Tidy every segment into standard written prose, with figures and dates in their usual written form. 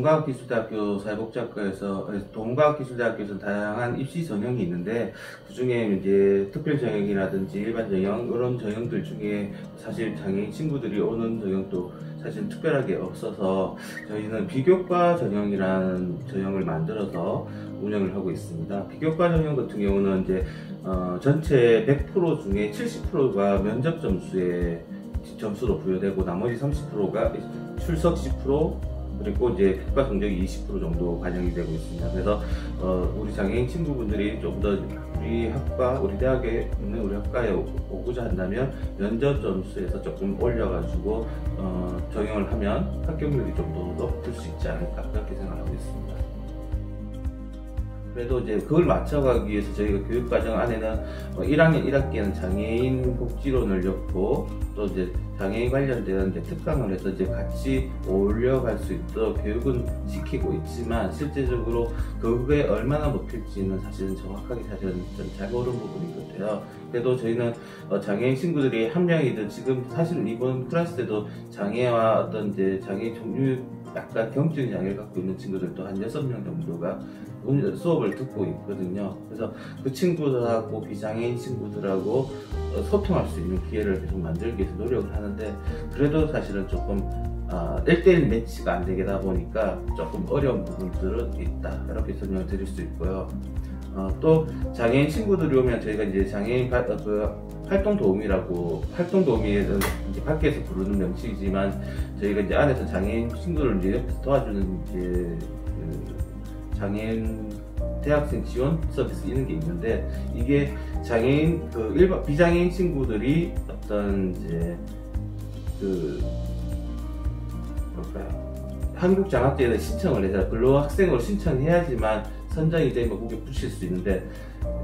동국과학기술대학교 동국과학기술대학교에서 다양한 입시 전형이 있는데, 그 중에 이제 특별 전형이라든지 일반 전형, 이런 전형들 중에 사실 장애인 친구들이 오는 전형도 사실 특별하게 없어서 저희는 비교과 전형이라는 전형을 만들어서 운영을 하고 있습니다. 비교과 전형 같은 경우는 이제 전체 100% 중에 70%가 면접 점수에 점수로 부여되고, 나머지 30%가 출석 10%, 그리고 이제 국가 성적이 20% 정도 반영이 되고 있습니다. 그래서 우리 장애인 친구분들이 좀 더 우리 대학에 있는 우리 학과에 오고자 한다면 면접 점수에서 조금 올려가지고 적용을 하면 합격률이 좀 더 높을 수 있지 않을까, 그렇게 생각하고 있습니다. 그래도 이제 그걸 맞춰가기 위해서 저희가 교육과정 안에는 1학년 1학기에는 장애인 복지론을 넣고, 또 이제 장애인 관련된 이제 특강을 해서 이제 같이 올려갈 수 있도록 교육은 시키고 있지만, 실제적으로 그게 얼마나 먹힐지는 사실은 정확하게 좀 잘 모르는 부분인 것 같아요. 그래도 저희는 장애인 친구들이 한 명이든, 지금 사실은 이번 클래스 때도 장애와 어떤 이제 장애 종류, 약간 경증 장애를 갖고 있는 친구들도 한 6명 정도가 수업을 듣고 있거든요. 그래서 그 친구들하고 비장애인 친구들하고 소통할 수 있는 기회를 계속 만들기 위해서 노력을 하는데, 그래도 사실은 조금 1대1 매치가 안 되다 보니까 조금 어려운 부분들은 있다, 이렇게 설명을 드릴 수 있고요. 또 장애인 친구들이 오면 저희가 이제 장애인 활동도우미라고, 활동도우미는 이제 밖에서 부르는 명칭이지만, 저희가 이제 안에서 장애인 친구를 이제 옆에서 도와주는 이제 장애인 대학생 지원 서비스 이런 게 있는데, 이게 장애인 일반 비장애인 친구들이 어떤 이제 한국 장학제에 신청을 해서 근로학생으로 신청해야지만 선정이 되면 거기에 붙일 수 있는데,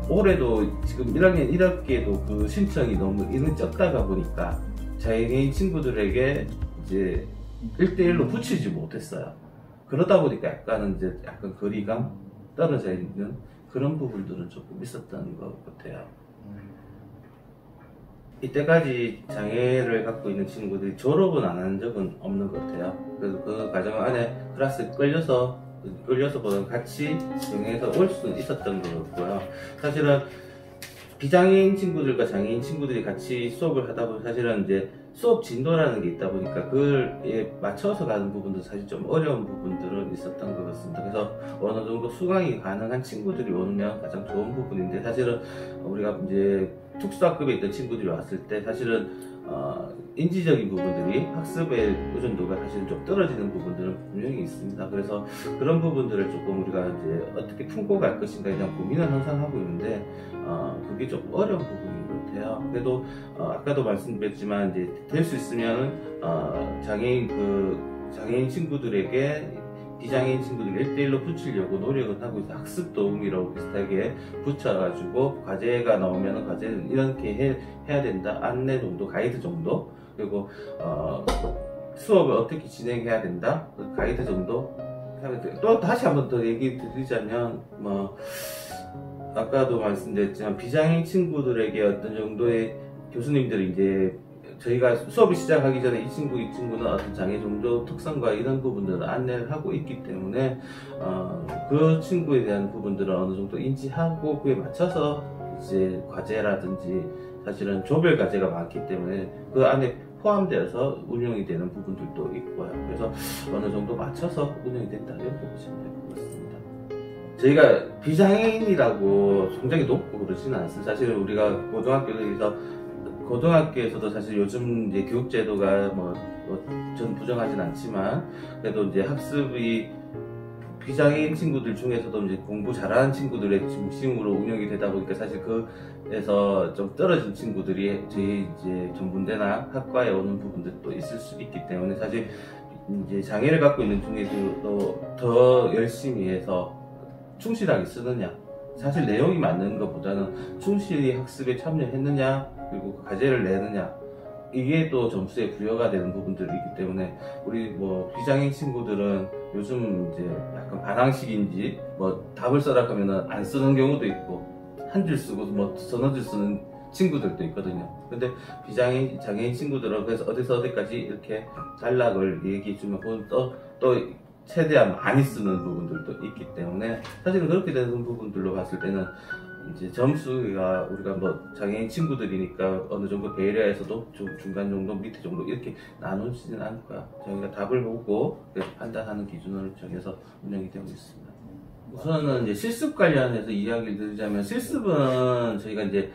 올해도 지금 1학년 1학기에도 그 신청이 너무 인원이 적다가 보니까 장애인 친구들에게 이제 1대1로 붙이지 못했어요. 그러다 보니까 약간 거리감 떨어져 있는 그런 부분들은 조금 있었던 것 같아요. 이때까지 장애를 갖고 있는 친구들이 졸업은 안 한 적은 없는 것 같아요. 그래서 그 과정 안에 클래스에 끌려서 보다 같이 병행해서 올 수는 있었던 것 같고요. 사실은 비장애인 친구들과 장애인 친구들이 같이 수업을 하다 보면 사실은 이제 수업 진도라는 게 있다 보니까 그에 맞춰서 가는 부분도 사실 좀 어려운 부분들은 있었던 것 같습니다. 그래서 어느 정도 수강이 가능한 친구들이 오면 가장 좋은 부분인데, 사실은 우리가 이제 특수학급에 있던 친구들이 왔을 때 사실은 인지적인 부분들이, 학습의 의존도가 사실 좀 떨어지는 부분들은 분명히 있습니다. 그래서 그런 부분들을 조금 우리가 이제 어떻게 품고 갈 것인가에 대한 고민을 항상 하고 있는데, 그게 조금 어려운 부분인 것 같아요. 그래도 아까도 말씀드렸지만 이제 될 수 있으면 장애인 친구들에게 비장애인 친구들 1대1로 붙이려고 노력을 하고 있어요. 학습 도우미라고 비슷하게 붙여가지고 과제가 나오면 과제는 이렇게 해야 된다, 안내 정도, 가이드 정도, 그리고 수업을 어떻게 진행해야 된다, 가이드 정도. 또 다시 한번 더 얘기 드리자면, 아까도 말씀드렸지만 비장애인 친구들에게 어떤 정도의 교수님들이 이제 저희가 수업을 시작하기 전에 이 친구는 어떤 장애 정도 특성과 이런 부분들을 안내를 하고 있기 때문에 그 친구에 대한 부분들을 어느 정도 인지하고 그에 맞춰서 이제 과제라든지, 사실은 조별 과제가 많기 때문에 그 안에 포함되어서 운영이 되는 부분들도 있고요. 그래서 어느 정도 맞춰서 운영이 된다, 이렇게 보시면 될 것 같습니다. 저희가 비장애인이라고 성적이 높고 그러지는 않습니다. 사실 우리가 고등학교에서도 사실 요즘 이제 교육제도가 전 부정하진 않지만, 그래도 이제 학습이 비장애인 친구들 중에서도 이제 공부 잘하는 친구들의 중심으로 운영이 되다 보니까, 사실 그에서 좀 떨어진 친구들이 저희 이제 전문대나 학과에 오는 부분들도 있을 수 있기 때문에, 사실 이제 장애를 갖고 있는 중에서도 더 열심히 해서 충실하게 쓰느냐, 사실 내용이 맞는 것보다는 충실히 학습에 참여했느냐, 그리고 과제를 내느냐, 이게 또 점수에 부여가 되는 부분들이 있기 때문에, 우리 비장애인 친구들은 요즘 이제 약간 반항식인지 답을 써라 하면은 안 쓰는 경우도 있고, 한 줄 쓰고 서너 줄 쓰는 친구들도 있거든요. 근데 장애인 친구들은 그래서 어디서 어디까지 이렇게 단락을 얘기해주면, 또 최대한 많이 쓰는 부분들도 있기 때문에 사실은 그렇게 되는 부분들로 봤을 때는 이제 점수가 우리가 뭐 장애인 친구들이니까 어느 정도 배려해서도 좀 중간 정도, 밑에 정도 이렇게 나누지는 않고요. 저희가 답을 보고 판단하는 기준을 정해서 운영이 되고 있습니다. 우선은 이제 실습 관련해서 이야기를 드리자면, 실습은 저희가 이제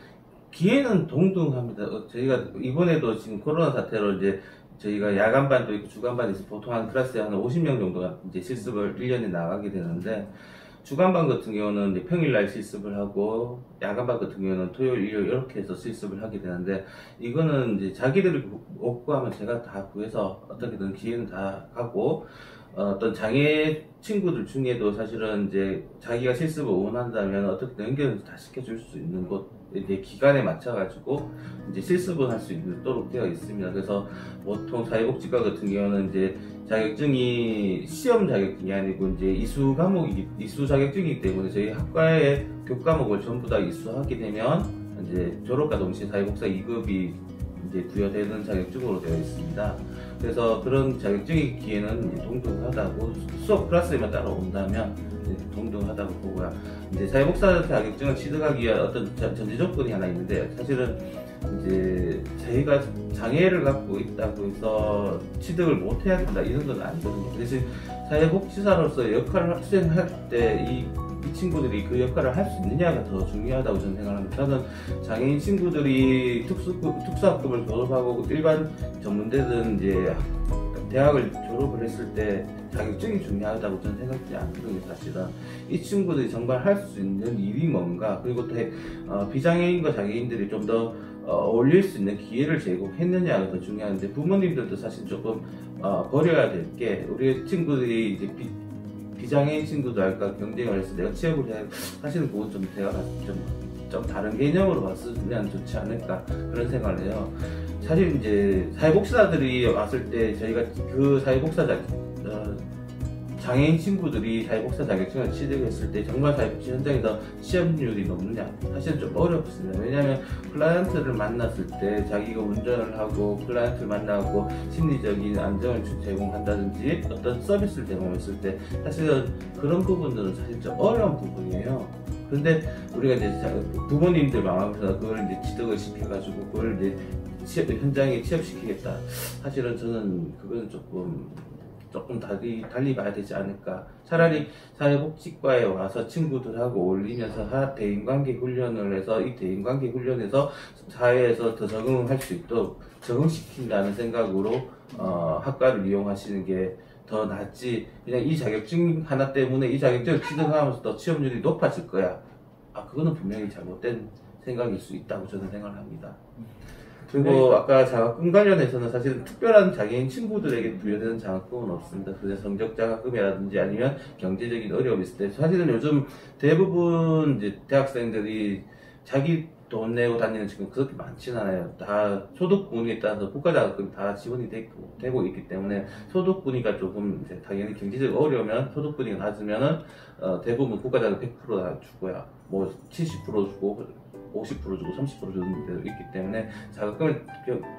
기회는 동등합니다. 저희가 이번에도 지금 코로나 사태로 이제 저희가 야간반도 있고 주간반도 있고 보통 한 클래스에 한 50명 정도가 이제 실습을 1년에 나가게 되는데, 주간반 같은 경우는 이제 평일날 실습을 하고, 야간반 같은 경우는 토요일, 일요일 이렇게 해서 실습을 하게 되는데, 이거는 이제 자기들이 없고 하면 제가 다 구해서 어떻게든 기회는 다 하고, 어떤 장애 친구들 중에도 사실은 이제 자기가 실습을 원한다면 어떻게든 연결을 다 시켜줄 수 있는 곳, 이제 기간에 맞춰가지고 이제 실습을 할 수 있도록 되어 있습니다. 그래서 보통 사회복지과 같은 경우는 이제 자격증이 시험 자격증이 아니고 이제 이수 자격증이기 때문에 저희 학과의 교과목을 전부 다 이수하게 되면 이제 졸업과 동시에 사회복사 2급이 이제 부여되는 자격증으로 되어 있습니다. 그래서 그런 자격증의 기회는 동등하다고, 수업 클래스에만 따라온다면 동등하다고 보고요. 이제 사회복사 자격증을 취득하기 위한 어떤 전제 조건이 하나 있는데, 사실은 이제 저희가 장애를 갖고 있다고 해서 취득을 못 해야 된다 이런 건 아니거든요. 그래서 사회복지사로서 역할을 수행할 때 이 친구들이 그 역할을 할 수 있느냐가 더 중요하다고 저는 생각합니다. 저는 장애인 친구들이 특수학급을 졸업하고 일반 전문대든 이제 대학을 졸업을 했을 때 자격증이 중요하다고 저는 생각하지 않거든요. 사실은 이 친구들이 정말 할 수 있는 일이 뭔가, 그리고 또 비장애인과 장애인들이 좀 더 어울릴 수 있는 기회를 제공했느냐가 더 중요한데, 부모님들도 사실 조금 버려야 될 게, 우리 친구들이 이제 비장애인 친구들과 경쟁을 해서 내가 취업을 해야, 사실은 그건 좀 대화가 좀 다른 개념으로 봤으면 좋지 않을까 그런 생각을 해요. 사실 이제 사회복지사들이 왔을 때 저희가 그 장애인 친구들이 사회복지사 자격증을 취득했을 때 정말 사회복지 현장에서 시험률이 높느냐, 사실은 좀 어렵습니다. 왜냐하면 클라이언트를 만났을 때 자기가 운전을 하고 클라이언트를 만나고 심리적인 안정을 제공한다든지 어떤 서비스를 제공했을 때 사실은 그런 부분들은 사실 좀 어려운 부분이에요. 그런데 우리가 이제 부모님들 마음에서 그걸 이제 취득을 시켜가지고 그걸 이제 현장에 취업시키겠다. 사실은 저는 그거는 조금 달리 봐야 되지 않을까. 차라리 사회복지과에 와서 친구들하고 어울리면서 대인관계 훈련을 해서 이 대인관계 훈련에서 사회에서 더 적응할 수 있도록 적응시킨다는 생각으로 학과를 이용하시는 게 더 낫지, 그냥 이 자격증 하나 때문에 이 자격증을 취득하면서 더 취업률이 높아질 거야. 그거는 분명히 잘못된 생각일 수 있다고 저는 생각을 합니다. 그리고 아까 장학금 관련해서는 사실 특별한 장애인 친구들에게 부여되는 장학금은 없습니다. 그래서 성적 장학금이라든지 아니면 경제적인 어려움이 있을 때, 사실은 요즘 대부분 이제 대학생들이 자기 돈 내고 다니는 친구는 그렇게 많지는 않아요. 다 소득분위에 따라서 국가장학금이 다 지원이 되고 있기 때문에, 소득분위가 조금 이제 당연히 경제적 어려우면 소득분위가 낮으면은 대부분 국가장학금 100% 주고요. 뭐 70% 주고 50% 주고 30% 주는 데도 있기 때문에 자격금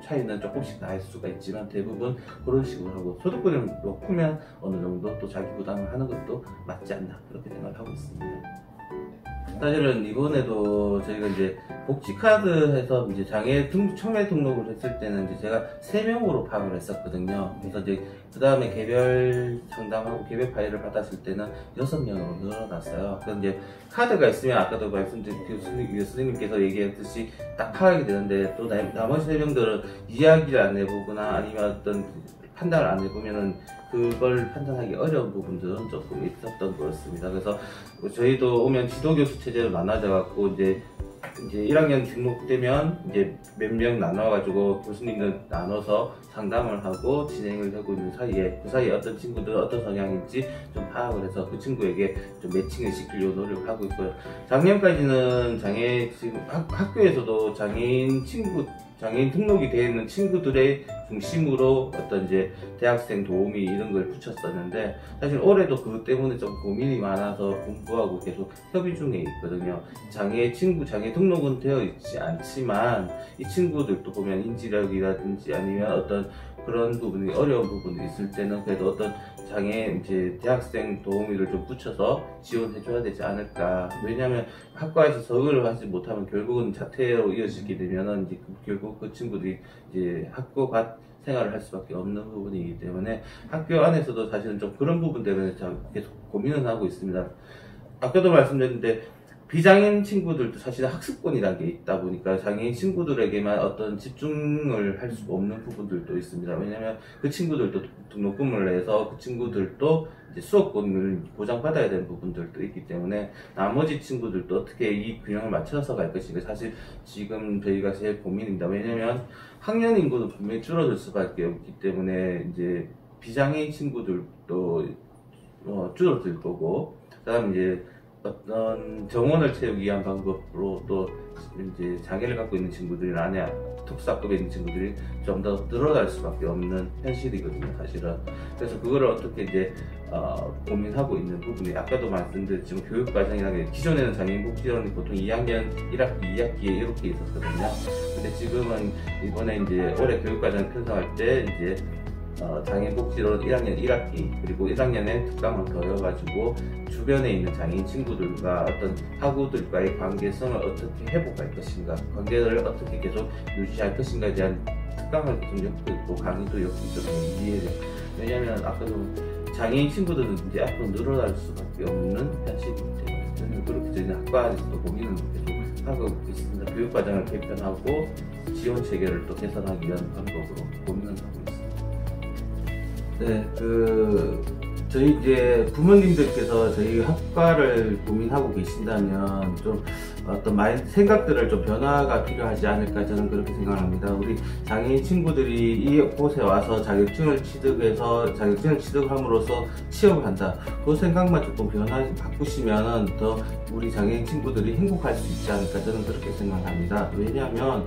차이는 조금씩 날 수가 있지만 대부분 그런 식으로 하고, 소득분이 높으면 어느 정도 또 자기 부담을 하는 것도 맞지 않나 그렇게 생각을 하고 있습니다. 사실은 이번에도 저희가 이제 복지카드에서 이제 장애 청매 등록을 했을 때는 이제 제가 3명으로 파악을 했었거든요. 그래서 이제 그 다음에 개별 상담하고 개별 파일을 받았을 때는 6명으로 늘어났어요. 그래서 이제 카드가 있으면 아까도 말씀드린 교수님께서 얘기했듯이 딱 파악이 되는데, 또 나머지 3명들은 이야기를 안 해보거나 아니면 어떤 판단을 안 해보면은 그걸 판단하기 어려운 부분들은 조금 있었던 것 같습니다. 그래서 저희도 오면 지도교수 체제로 나눠져 갖고 이제 1학년 등록되면 이제 몇 명 나눠가지고 교수님들 나눠서 상담을 하고 진행을 하고 있는 사이에, 그 사이에 어떤 친구들 어떤 성향인지 좀 파악을 해서 그 친구에게 좀 매칭을 시키려고 노력을 하고 있고요. 작년까지는 지금 학교에서도 장애인 등록이 되어 있는 친구들의 중심으로 어떤 이제 대학생 도우미 이런 걸 붙였었는데, 사실 올해도 그것 때문에 좀 고민이 많아서 공부하고 계속 협의 중에 있거든요. 장애 등록은 되어 있지 않지만 이 친구들도 보면 인지력이라든지 아니면 어떤 그런 부분이 어려운 부분이 있을 때는 그래도 어떤 장애 이제 대학생 도우미를 좀 붙여서 지원해줘야 되지 않을까. 왜냐하면 학과에서 적응을 하지 못하면 결국은 자퇴로 이어지게 되면은 이제 결국 그 친구들이 이제 학교 갓 생활을 할 수밖에 없는 부분이기 때문에 학교 안에서도 사실은 좀 그런 부분 때문에 계속 고민을 하고 있습니다. 아까도 말씀드렸는데 비장애인 친구들도 사실 학습권이라는 게 있다 보니까 장애인 친구들에게만 어떤 집중을 할 수 없는 부분들도 있습니다. 왜냐면 그 친구들도 등록금을 내서 그 친구들도 이제 수업권을 보장받아야 되는 부분들도 있기 때문에 나머지 친구들도 어떻게 이 균형을 맞춰서 갈 것인가 사실 지금 저희가 제일 고민입니다. 왜냐면 학년 인구도 분명히 줄어들 수밖에 없기 때문에 이제 비장애인 친구들도 줄어들 거고, 그다음 이제 어떤 정원을 채우기 위한 방법으로 또 이제 장애를 갖고 있는 친구들이나 아니야 특수학급에 있는 친구들이 좀 더 늘어날 수밖에 없는 현실이거든요, 사실은. 그래서 그거를 어떻게 이제 고민하고 있는 부분이 아까도 말씀드렸지만 교육과정이라는 게 기존에는 장애인복지원이 보통 2학년 1학기, 2학기에 이렇게 있었거든요. 근데 지금은 이번에 이제 올해 교육과정 편성할 때 이제 장애인복지원 1학년 1학기 그리고 1학년에 특강을 더해가지고 주변에 있는 장애인 친구들과 어떤 학우들과의 관계성을 어떻게 회복할 것인가, 관계를 어떻게 계속 유지할 것인가에 대한 특강을 계속 엮고 있고 강의도 엮고 있거든요. 이해를. 왜냐면 아까도 장애인 친구들은 이제 앞으로 늘어날 수밖에 없는 현실이기 때문에 저는 그렇게 저희는 학과 안에서도 고민을 계속 하고 있습니다. 교육과정을 개편하고 지원 체계를 또 개선하기 위한 방법으로 고민을 하고 있습니다. 네, 저희 이제 부모님들께서 저희 학과를 고민하고 계신다면 좀 어떤 생각들을 좀 변화가 필요하지 않을까 저는 그렇게 생각합니다. 우리 장애인 친구들이 이곳에 와서 자격증을 취득함으로써 취업을 한다. 그 생각만 조금 바꾸시면 더 우리 장애인 친구들이 행복할 수 있지 않을까 저는 그렇게 생각합니다. 왜냐하면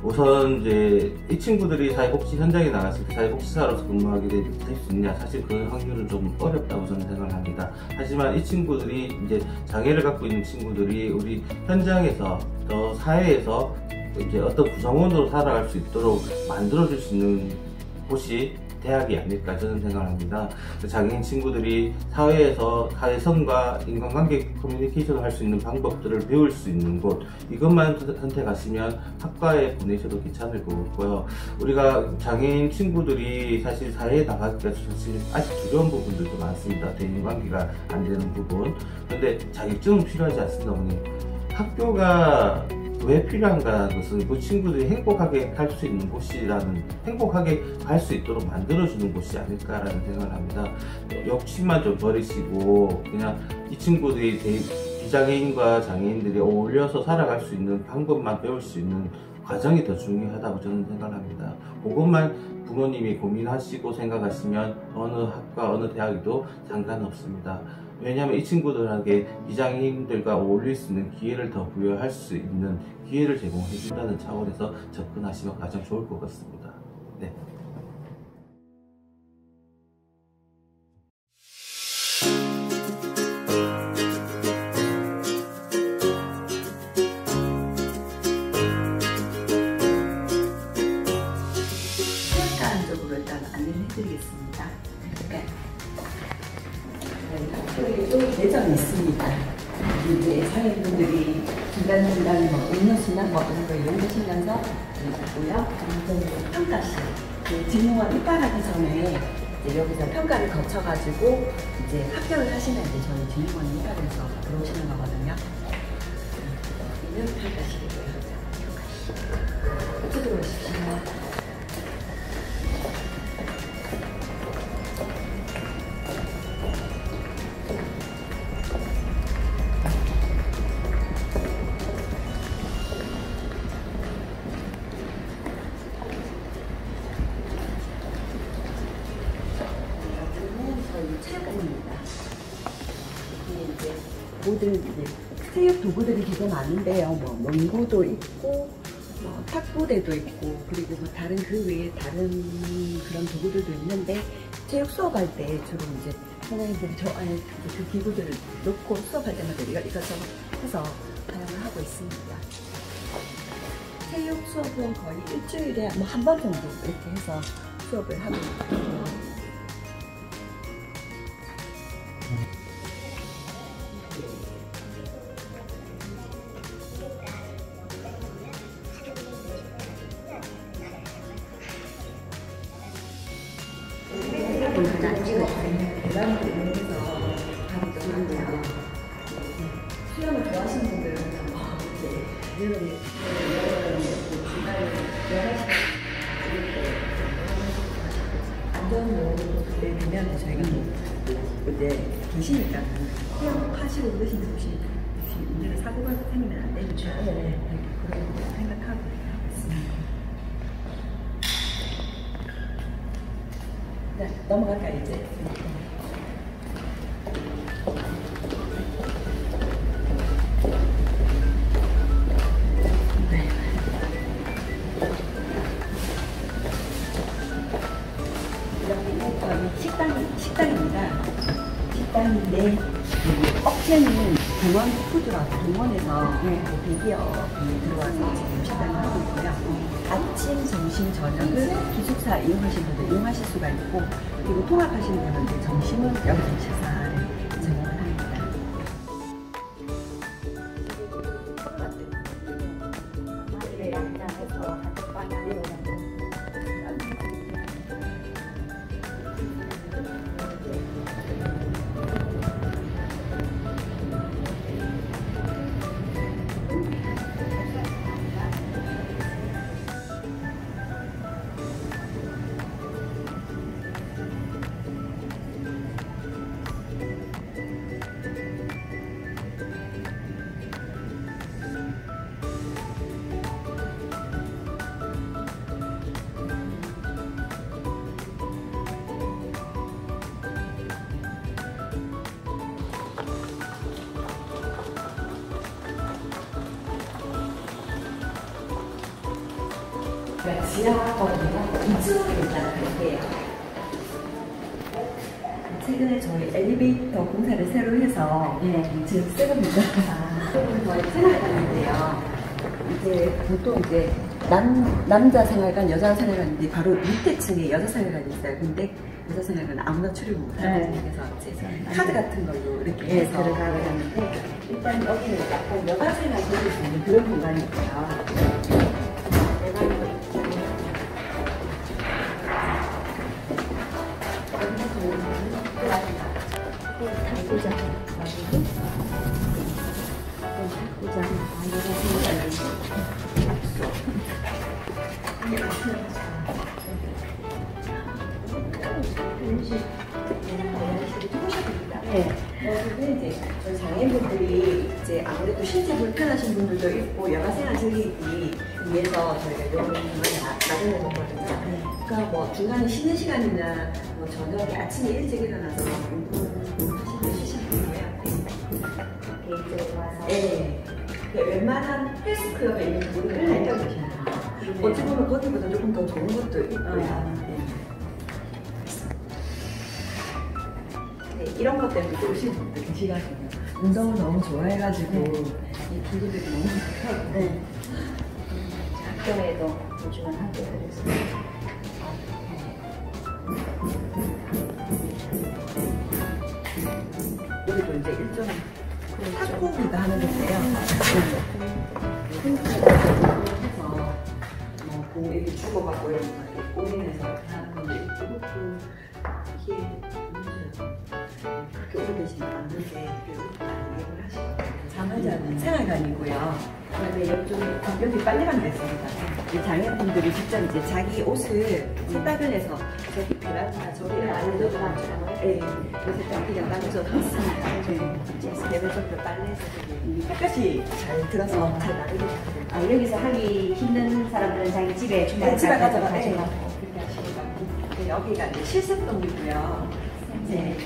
우선 이제 이 친구들이 사회복지 현장에 나갔을 때 사회복지사로서 근무하게 될 수 있냐, 사실 그 확률은 좀 어렵다고 저는 생각을 합니다. 하지만 이 친구들이 이제 장애를 갖고 있는 친구들이 우리 현장에서 또 사회에서 이제 어떤 구성원으로 살아갈 수 있도록 만들어줄 수 있는 곳이 대학이 아닐까 저는 생각합니다. 장애인 친구들이 사회에서 사회성과 인간관계 커뮤니케이션을 할 수 있는 방법들을 배울 수 있는 곳, 이것만 선택하시면 학과에 보내셔도 괜찮을 것 같고요. 우리가 장애인 친구들이 사실 사회에 나가기가 사실 아직 두려운 부분들도 많습니다. 대인관계가 안 되는 부분. 그런데 자격증은 필요하지 않습니다. 어머니. 학교가 왜 필요한가 것은 그 친구들이 행복하게 갈 수 있는 곳이라는, 행복하게 갈 수 있도록 만들어주는 곳이 아닐까라는 생각을 합니다. 욕심만 좀 버리시고 그냥 이 친구들이 비장애인과 장애인들이 어울려서 살아갈 수 있는 방법만 배울 수 있는 과정이 더 중요하다고 저는 생각을 합니다. 그것만 부모님이 고민하시고 생각하시면 어느 학과 어느 대학에도 상관없습니다. 왜냐하면 이 친구들에게 비장애인들과 어울릴 수 있는 기회를 더 부여할 수 있는 기회를 제공해 준다는 차원에서 접근하시면 가장 좋을 것 같습니다. 네. 체육관적으로 일단 안내를 해드리겠습니다. 학교에도 내정이 있습니다. 이제 사회분들이 중간중간 음료수나 이런 거 이용하시면서 있고요. 평가실, 직무원 입학하기 전에 이제 여기서 평가를 거쳐가지고 이제 합격을 하시면 이제 저희 직무원이 입학해서 들어오시는 거거든요. 여기는 평가실이고요. 이쪽으로 오십시오. 체육관입니다. 이게 이제 모든 이제 체육 도구들이 되게 많은데요. 농구도 있고, 탁구대도 있고, 그리고 다른 그 외에 다른 그런 도구들도 있는데 체육 수업할 때 주로 이제 선생님들이 저 안에 그 기구들을 놓고 수업할 때마다 이것저것 해서 사용을 하고 있습니다. 체육 수업은 거의 일주일에 한 번 정도 이렇게 해서 수업을 하고 있고요. 제가 안 찍어주세요. 계란을 이용해서 하기도 하고요. 수영을 좋아하시는 분들은 이제 안전모호를 되면 저희가 이제 계시니까 수영하시고 그러시는 혹시 문제는 사고가 생기면 안 되죠. 네. 그런 거 생각하고 있습니다. 네, 넘어갈까요 이제? 네. 여기는 식당입니다. 식당인데 업체는 동원 푸드라고 동원에서 대기업이 들어와서 지금 식당을 하고 있고요. 아침, 점심, 저녁을 기숙사 이용하시는 분들 이용하실 수가 있고, 그리고 통학하시는 분들 점심은 여기서 식사를 제공을 합니다. 지하거든요. 2층으로 일단 갈게요. 최근에 저희 엘리베이터 공사를 새로 해서 지금 새 겁니다. 저희 생활관인데요. 이제 보통 이제 남자 생활관, 여자 생활관인데 바로 밑에 층에 여자 생활관이 있어요. 근데 여자 생활관은 아무나 출입을 못하거든요. 그래서 카드 같은 걸로 이렇게 해서 들어가는데, 일단 여기는 약간 여가 생활 즐길 수 있는 그런 공간이고요. 여기는 이제 저희 장애인분들이 이제 아무래도 실제 불편하신 분들도 있고 여가생활 즐기기 위해서 저희가 이런 공간을 마련해 놓거든요. 그러니까 뭐 중간에 쉬는 시간이나 뭐 저녁에 아침에 일찍 일어나서 쉬시면 되고요. 이쪽으로 와서. 네. 웬만한 헬스클럽에 있는 부분을 알려주시면 어찌 보면 거기보다 조금 더 좋은 것도 있고요. 네, 이런 것 때문에 또 오시는 분들 계시거든요. 운동을 너무 좋아해가지고 이 친구들이 너무 좋더라고요. 네. 학교에도 요즘은 학교에서 여기도 이제 일종의 탁구기도 하는 건데요. 해서 공 이렇게 주고받고 이런 거 이렇게 고민해서 하는 건데 이게 그렇게 오래되시면 안 되는데 이해를 하시고 잠을 생활관이고요. 그다음에 여기 빨래방도 있습니다. 장애인분들이 직접 이제 자기 옷을 세탁을 해서 저기 베란다 저기를 알려줘도 많더라고요. 네, 그래서 세탁기가 따로 있습니다. 네, 개별적으로 빨래해서 햇볕이 잘 들어서 잘 나르게 되거든요. 여기서 하기 힘든 사람들은 자기 집에 집에 가져가 그렇게 하시고 여기가 이제 실습동이고요. 네.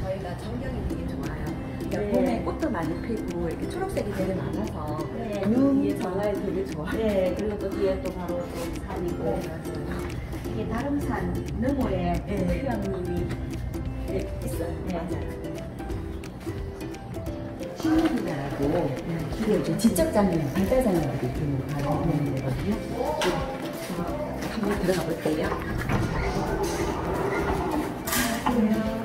저희가 전경이 되게 좋아요. 그러니까 봄에 꽃도 많이 피고 이렇게 초록색이 되게 많아서 눈이 전화에 되게 좋아요. 네, 그리고 또 뒤에 또 바로 또 산이고. 이게 다름산 너머에 수영님이 있어요. 맞아요. 신문이라고 이게 지적 장애, 발달 장애들이 좀 가는 데거든요. 한번 들어가 볼게요. 안녕하세요.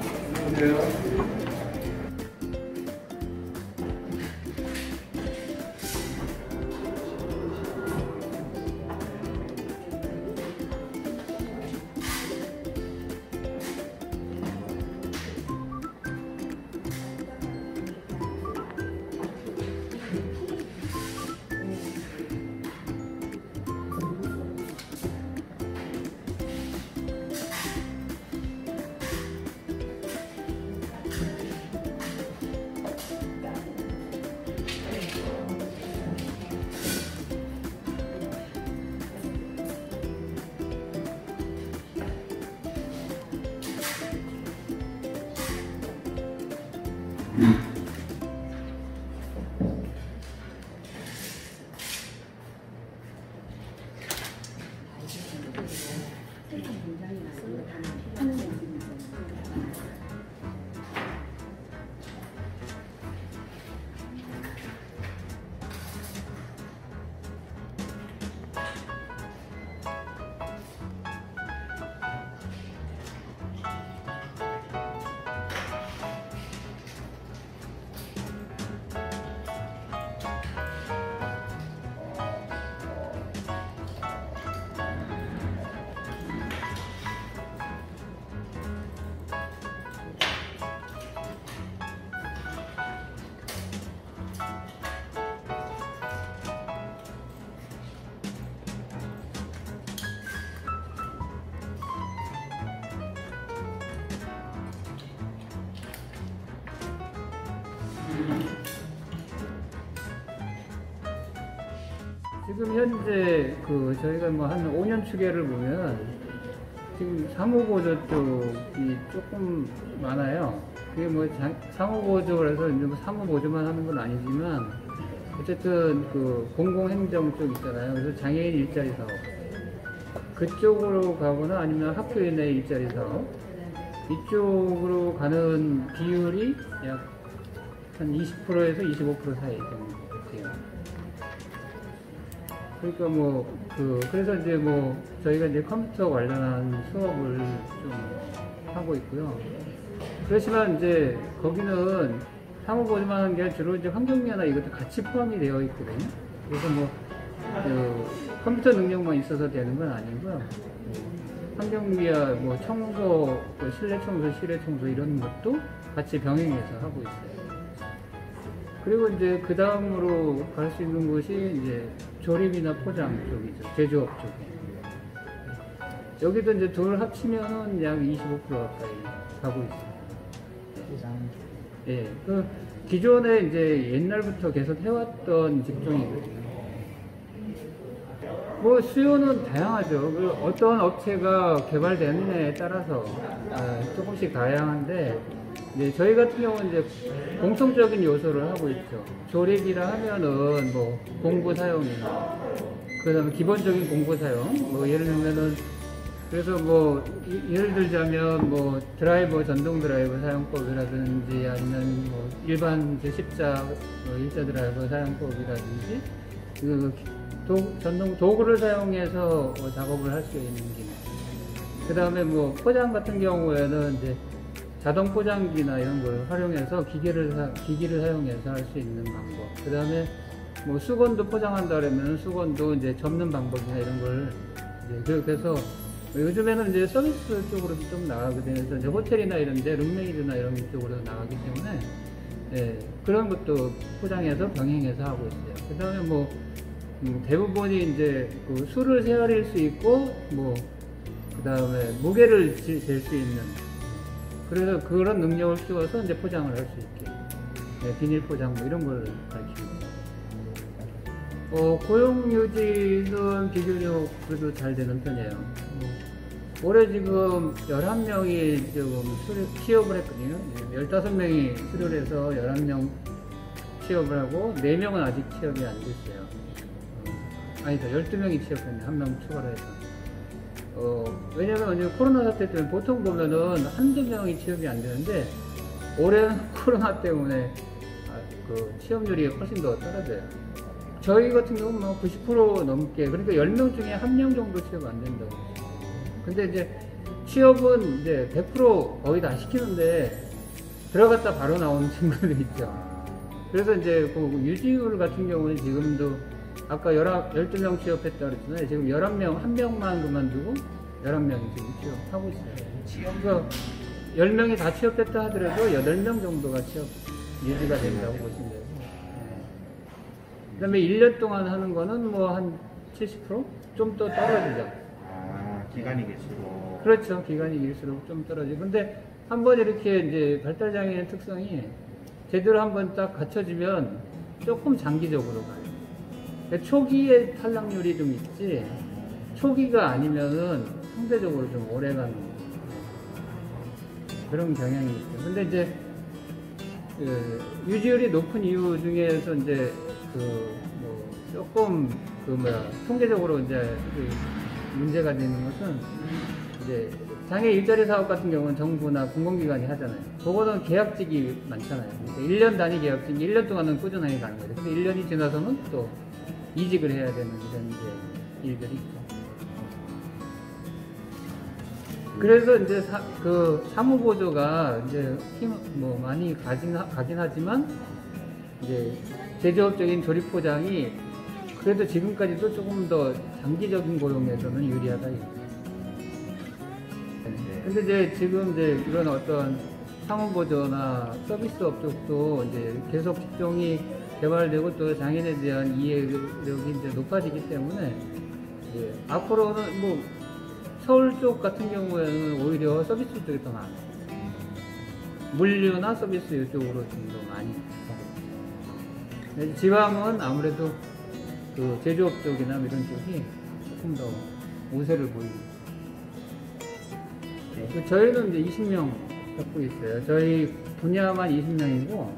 지금 현재 저희가 뭐 한 5년 추계를 보면 지금 사무보조 쪽이 조금 많아요. 그게 뭐 사무보조를 해서 이제 뭐 사무보조만 하는 건 아니지만 어쨌든 공공행정 쪽 있잖아요. 그래서 장애인 일자리 사업 그쪽으로 가거나 아니면 학교에 내 일자리 사업 이쪽으로 가는 비율이 약 한 20%에서 25% 사이 정도 돼요. 그러니까 그래서 이제 저희가 이제 컴퓨터 관련한 수업을 좀 하고 있고요. 그렇지만 이제 거기는 사무보조만 하는 게 아니라 주로 이제 환경미화나 이것도 같이 포함이 되어 있거든요. 그래서 컴퓨터 능력만 있어서 되는 건 아니고요. 환경미화, 청소, 실내 청소, 실외 청소 이런 것도 같이 병행해서 하고 있어요. 그리고 이제 그 다음으로 갈 수 있는 곳이 이제 조립이나 포장 쪽이죠. 제조업 쪽에. 여기도 이제 둘 합치면은 약 25% 가까이 가고 있어요. 예. 기존에 이제 옛날부터 계속 해왔던 직종이거든요. 수요는 다양하죠. 어떤 업체가 개발되느냐에 따라서 조금씩 다양한데, 이제 저희 같은 경우는 이제 공통적인 요소를 하고 있죠. 조립이라 하면은 공구 사용이나, 그 다음에 기본적인 공구 사용, 예를 들면은, 그래서 예를 들자면 드라이버, 전동 드라이버 사용법이라든지 아니면 일반 십자, 일자 드라이버 사용법이라든지, 전동 도구를 사용해서 작업을 할 수 있는 기능. 그 다음에 포장 같은 경우에는 이제 자동 포장기나 이런 걸 활용해서 기기를 사용해서 할 수 있는 방법. 그 다음에 수건도 포장한다 그러면 수건도 이제 접는 방법이나 이런 걸 이제 그래서 요즘에는 이제 서비스 쪽으로도 좀 나가거든요. 그래서 이제 호텔이나 이런데 룸메이드나 이런 쪽으로 나가기 때문에 그런 것도 포장해서 병행해서 하고 있어요. 그 다음에 대부분이 이제 수를 헤아릴 수 있고 그 다음에 무게를 잴 수 있는. 그래서 그런 능력을 키워서 이제 포장을 할 수 있게. 비닐 포장 이런 걸 가르치고. 고용 유지는 비교적 그래도 잘 되는 편이에요. 올해 지금 11명이 지금 취업을 했거든요. 15명이 수료를 해서 11명 취업을 하고 4명은 아직 취업이 안 됐어요. 아니다, 12명이 취업했네. 1명 추가로 해서. 왜냐면 코로나 사태 때문에 보통 보면은 한두 명이 취업이 안 되는데 올해는 코로나 때문에 취업률이 훨씬 더 떨어져요. 저희 같은 경우는 90% 넘게, 그러니까 10명 중에 1명 정도 취업 안 된다고. 근데 이제 취업은 이제 100% 거의 다 시키는데 들어갔다 바로 나오는 친구들이 있죠. 그래서 이제 유지율 같은 경우는 지금도 아까 12명 취업했다 그랬잖아요. 지금 11명, 1명만 그만두고 11명이 지금 취업하고 있어요. 그러니까 10명이 다 취업했다 하더라도 8명 정도가 취업 유지가 된다고 보시면 되고. 그 다음에 1년 동안 하는 거는 한 70%? 좀 더 떨어지죠. 기간이 길수록. 그렇죠. 기간이 길수록 좀 떨어지고. 근데 한번 이렇게 이제 발달장애의 특성이 제대로 한번 딱 갖춰지면 조금 장기적으로 가요. 그러니까 초기에 탈락률이 좀 있지, 초기가 아니면은 상대적으로 좀 오래가는 그런 경향이 있죠. 근데 이제 유지율이 높은 이유 중에서 이제 뭐 조금 통계적으로 이제 문제가 되는 것은 이제 장애 일자리 사업 같은 경우는 정부나 공공기관이 하잖아요. 그거는 계약직이 많잖아요. 그러니까 1년 단위 계약직, 1년 동안은 꾸준하게 가는 거죠. 근데 1년이 지나서는 또 이직을 해야 되는 이런 이제 일들이 있죠. 그래서 이제 사무보조가 이제 뭐 많이 가긴 하지만 이제 제조업적인 조립 포장이 그래도 지금까지도 조금 더 장기적인 고용에서는 유리하다. 근데 이제 지금 이제 이런 어떤 사무보조나 서비스업 쪽도 이제 계속 직종이 개발되고 또 장애인에 대한 이해력이 이제 높아지기 때문에 이제 앞으로는 뭐 서울 쪽 같은 경우에는 오히려 서비스 쪽이 더 나아요. 물류나 서비스 이쪽으로 좀 더 많이. 지방은 아무래도 그 제조업 쪽이나 이런 쪽이 조금 더 우세를 보이고. 저희는 이제 20명 갖고 있어요. 저희 분야만 20명이고,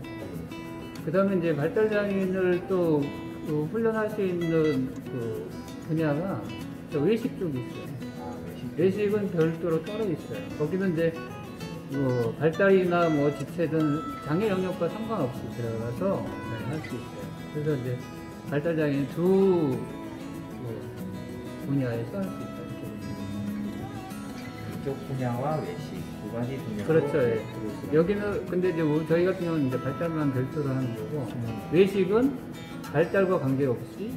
그 다음에 이제 발달장애인을 또 훈련할 수 있는 그 분야가 저 외식 쪽이 있어요. 외식은 별도로 따로 있어요. 거기는 이제 뭐 발달이나 뭐 지체든 장애 영역과 상관없이 들어가서 할 수 있어요. 그래서 이제 발달장애인 두 분야에서 할 수 있어요. 이쪽 분야와 외식 두 가지 분야. 그렇죠. 예. 여기는 근데 이제 저희 같은 경우는 이제 발달만 별도로 하는 거고, 외식은 발달과 관계없이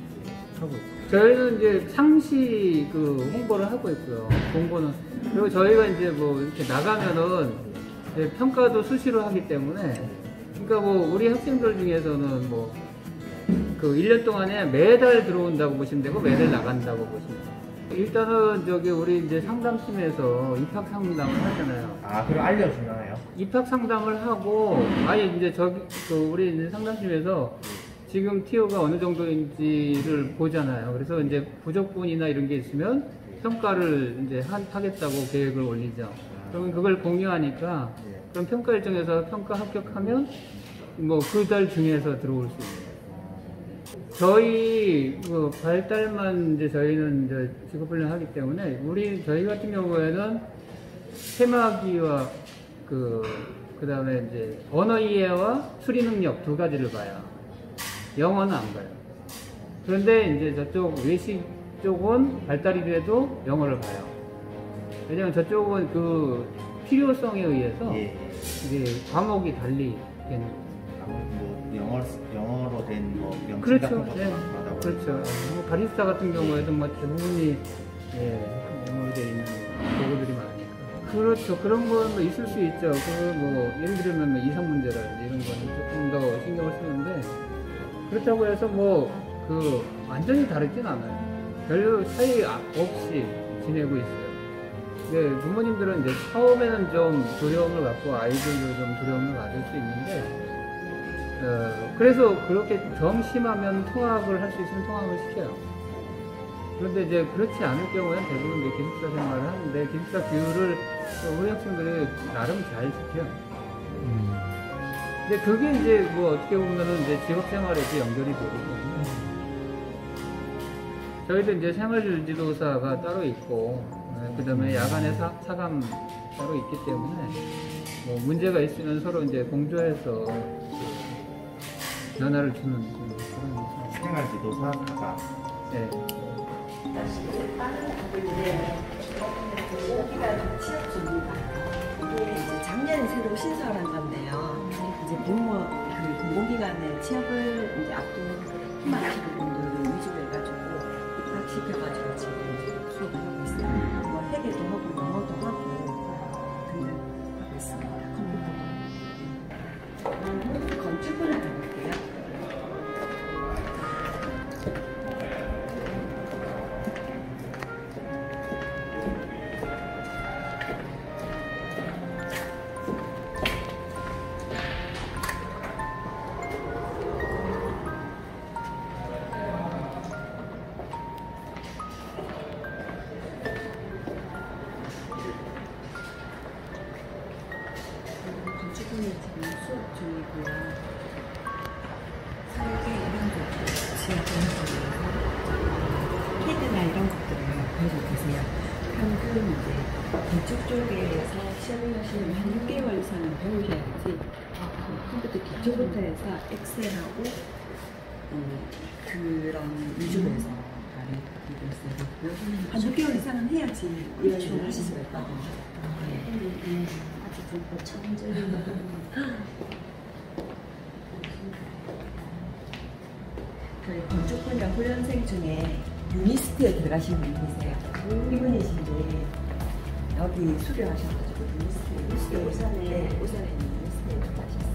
하고 있어요. 저희는 이제 상시 홍보를 하고 있고요. 공고는. 그리고 저희가 이제 뭐 이렇게 나가면은 이제 평가도 수시로 하기 때문에, 그러니까 뭐 우리 학생들 중에서는 뭐 1년 동안에 매달 들어온다고 보시면 되고 매달 나간다고 보시면 돼요. 일단은 우리 이제 상담팀에서 입학 상담을 하잖아요. 아, 그걸 알려주나요? 입학 상담을 하고, 아예 이제 우리 이제 상담팀에서 지금 티오가 어느 정도인지를 보잖아요. 그래서 이제 부족분이나 이런 게 있으면 평가를 이제 하겠다고 계획을 올리죠. 그러면 그걸 공유하니까, 그럼 평가 일정에서 평가 합격하면 뭐 그 달 중에서 들어올 수 있어요. 저희 발달만 이제 저희는 이제 직업훈련 하기 때문에 저희 같은 경우에는 해마기와 그 다음에 이제 언어 이해와 수리 능력 두 가지를 봐요. 영어는 안 봐요. 그런데 이제 저쪽 외식 쪽은 발달이 돼도 영어를 봐요. 왜냐면 저쪽은 그 필요성에 의해서 이게 과목이 달리 되는 거예요. 영어로 된 명칭 그렇죠. 같은 것도 네. 하다고. 그렇죠. 뭐 바리스타 같은 경우에도 뭐 대부분이 영어로 되어 있는 도구들이 많으니까. 그렇죠. 그런 건 있을 수 있죠. 예를 들면 이상 문제라든지 이런 거는 조금 더 신경을 쓰는데, 그렇다고 해서 완전히 다르진 않아요. 별로 차이 없이 지내고 있어요. 부모님들은 이제 처음에는 좀 두려움을 갖고 아이들도 좀 두려움을 가질 수 있는데, 그래서 그렇게 정심하면 통학을 할 수 있으면 통학을 시켜요. 그런데 이제 그렇지 않을 경우에는 대부분 이제 기숙사 생활을 하는데, 기숙사 교육을 우리 학생들이 나름 잘 지켜요. 근데 그게 이제 어떻게 보면은 이제 직업 생활에도 연결이 되고, 저희도 이제 생활지도사가 따로 있고, 그 다음에 야간에 사감 따로 있기 때문에, 문제가 있으면 서로 이제 공조해서 변화를 주는 그런 생활지도사 사감. 네. 여기가 취업 준비가 이게 이제 작년에 새로 신설한 건데요. 이제 공공기관에 취업을 이제 앞둔 희망하시는 분들을 위주로 해가지고 입학시켜가지고 지금 이제 수업을 하고 있어요. 회계도 하고 영어도 하고 등등 하고 있습니다. 컴퓨터도. 건축을 해볼게요. 건축은 지금 수업 중이고 계세요. 평균 이제 기초 쪽에서 시험을 하시면 한 6개월 이상은 배우셔야지 컴퓨터 기초부터 해서 엑셀하고 그런 위주로 해서 한 6개월 이상은 해야지 이런 일을 하실 수가 있거든요. 아직 좀 고참적인 저희 건축 분야 훈련생 중에 유니스트에 들어가신 분이 계세요. 이분이신데 여기 수료하셔가지고 유니스트에 오산에 유니스트에 들어가셨어요.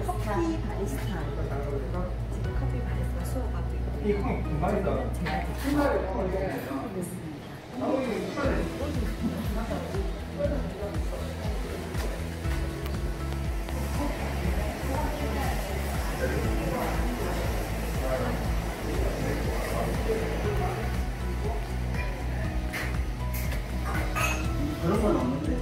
커피 바리스타. 지금 커피 바리스타 수업하고 있고요. 그런 건 없는데.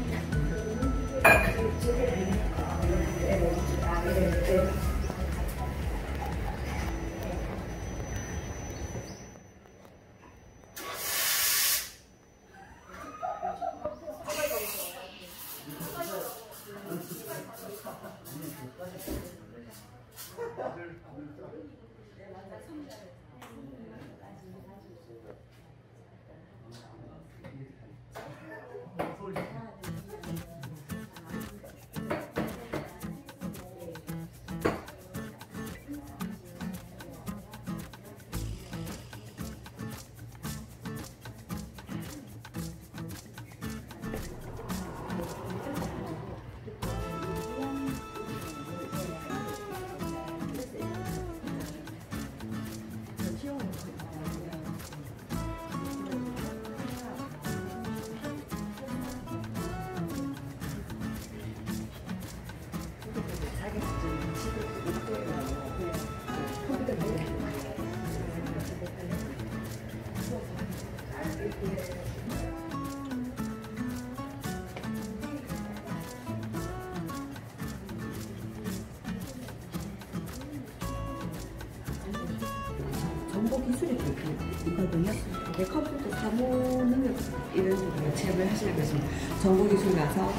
정보 기술이 있거든요. 이게 컴퓨터 사무 능력 이런 식으로 체험을 하시려고 하시면 정보 기술 가서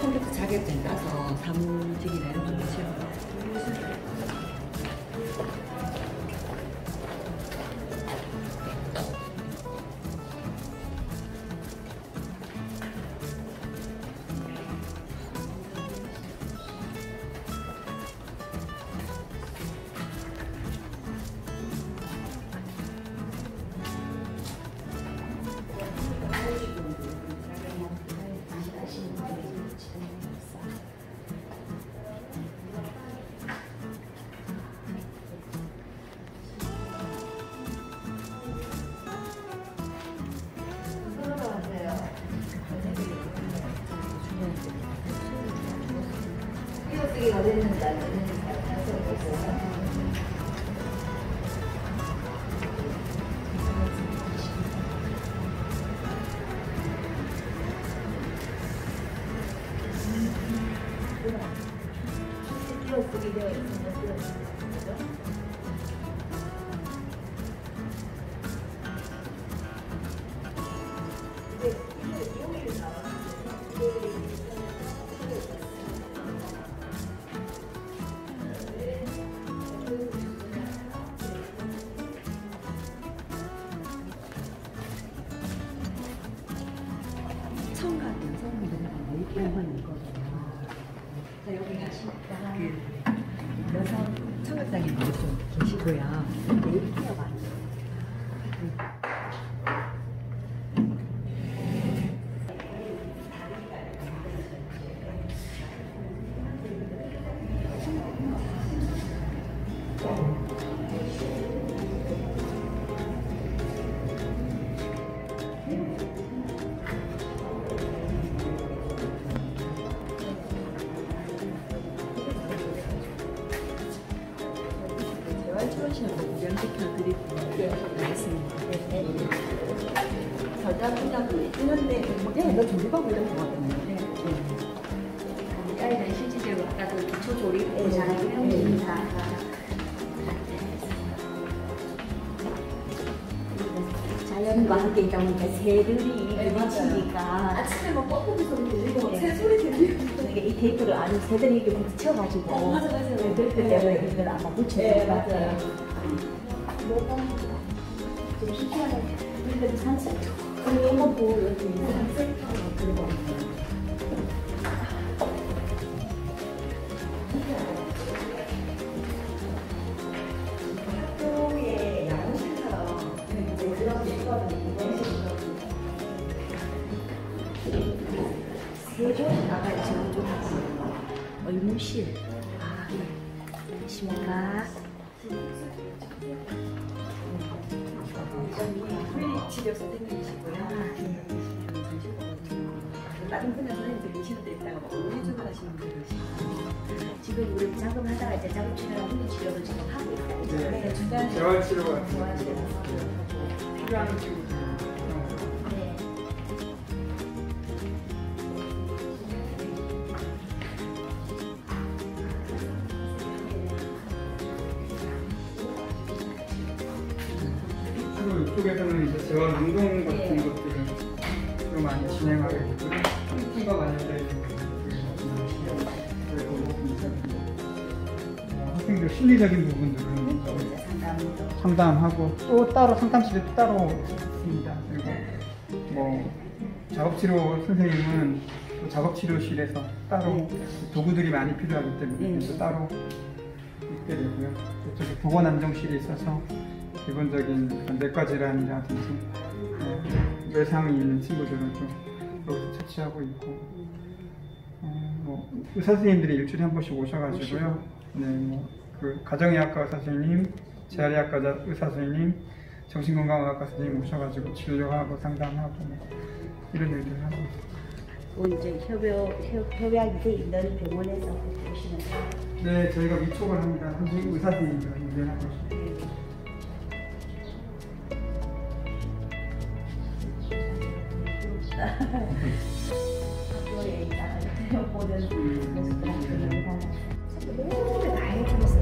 컴퓨터 자격증 따서 사무직이나 이런 쪽으로 시험을 띄어쓰기가 됐는다는 단서가 있어서 띄어쓰기 되어 있는 것들은 청각 여성분들은 네이트만 있거든요. 자, 여기 가시니까 그 여성 청각장애 분들 좀 계시고요. 네이트가 많아요. 다시 한번 구경시켜 드리고 하겠습니다. 전자분야도 있는데 뭐 조립하고 이런 거거든요. 아이들 실질적으로 아까도 기초 조립 보잖아요. 배웁니다. 자연과 함께 있다 보니까 새들이 부딪히니까 아침에 막 뻐꾸기 소리 들리고 새 소리 들리고 이게 이 테이프를 안에 새들이 이렇게 부딪혀가지고 맞아요. 그렇기 때문에 이걸 아마 붙여야 될 것 같아요. 좀 신기하네. 그래도 산책 그리고 뭐 이렇게 산책 그리고 학교의 야구실처럼 이제 그런 게 있거든요. 세조 아까 지금 좀 의무실 안녕하십니까. 치료 선생님이시고요. 다른 분야 선생님들 계시는 데 있다가 막 의료적으로 하시는 분들 계시고 지금 우리 작업하다가 이제 작업 치료랑 훈련 치료를 지금 하고 있다. 네. 중간에 재활치료가 재활치료. 필요한 친구들. 네. 주로 이쪽에서는 이제 재활 운동 같은 것들을 주로 많이 진행하게 되고요. 홈과 관련된 학생들 심리적인 부분들은 상담하고 또 따로 상담실에 또 따로 있습니다. 그리고 뭐 작업치료 선생님은 또 작업치료실에서 따로 도구들이 많이 필요하기 때문에 또 따로 있게 되고요. 저쪽에 보건안정실이 있어서 기본적인 그런 내과 질환이라든지 외상이 있는 친구들은 좀 여기서 처치하고 있고 뭐 의사 선생님들이 일주일에 한 번씩 오셔가지고요. 네, 뭐 그 가정의학과 의사 선생님, 재활의학과 의사 선생님, 정신건강의학과 선생님 오셔가지고 진료하고 상담하고 뭐 이런 일들을 하고 있습니다. 이제 협약이 돼 있는 병원에서 보시면 돼요. 네, 저희가 위촉을 합니다. 선생님 의사 선생님들 운전하고 있습니다. 학교에 있다가 보는 모습들한테 모두 다 해주면서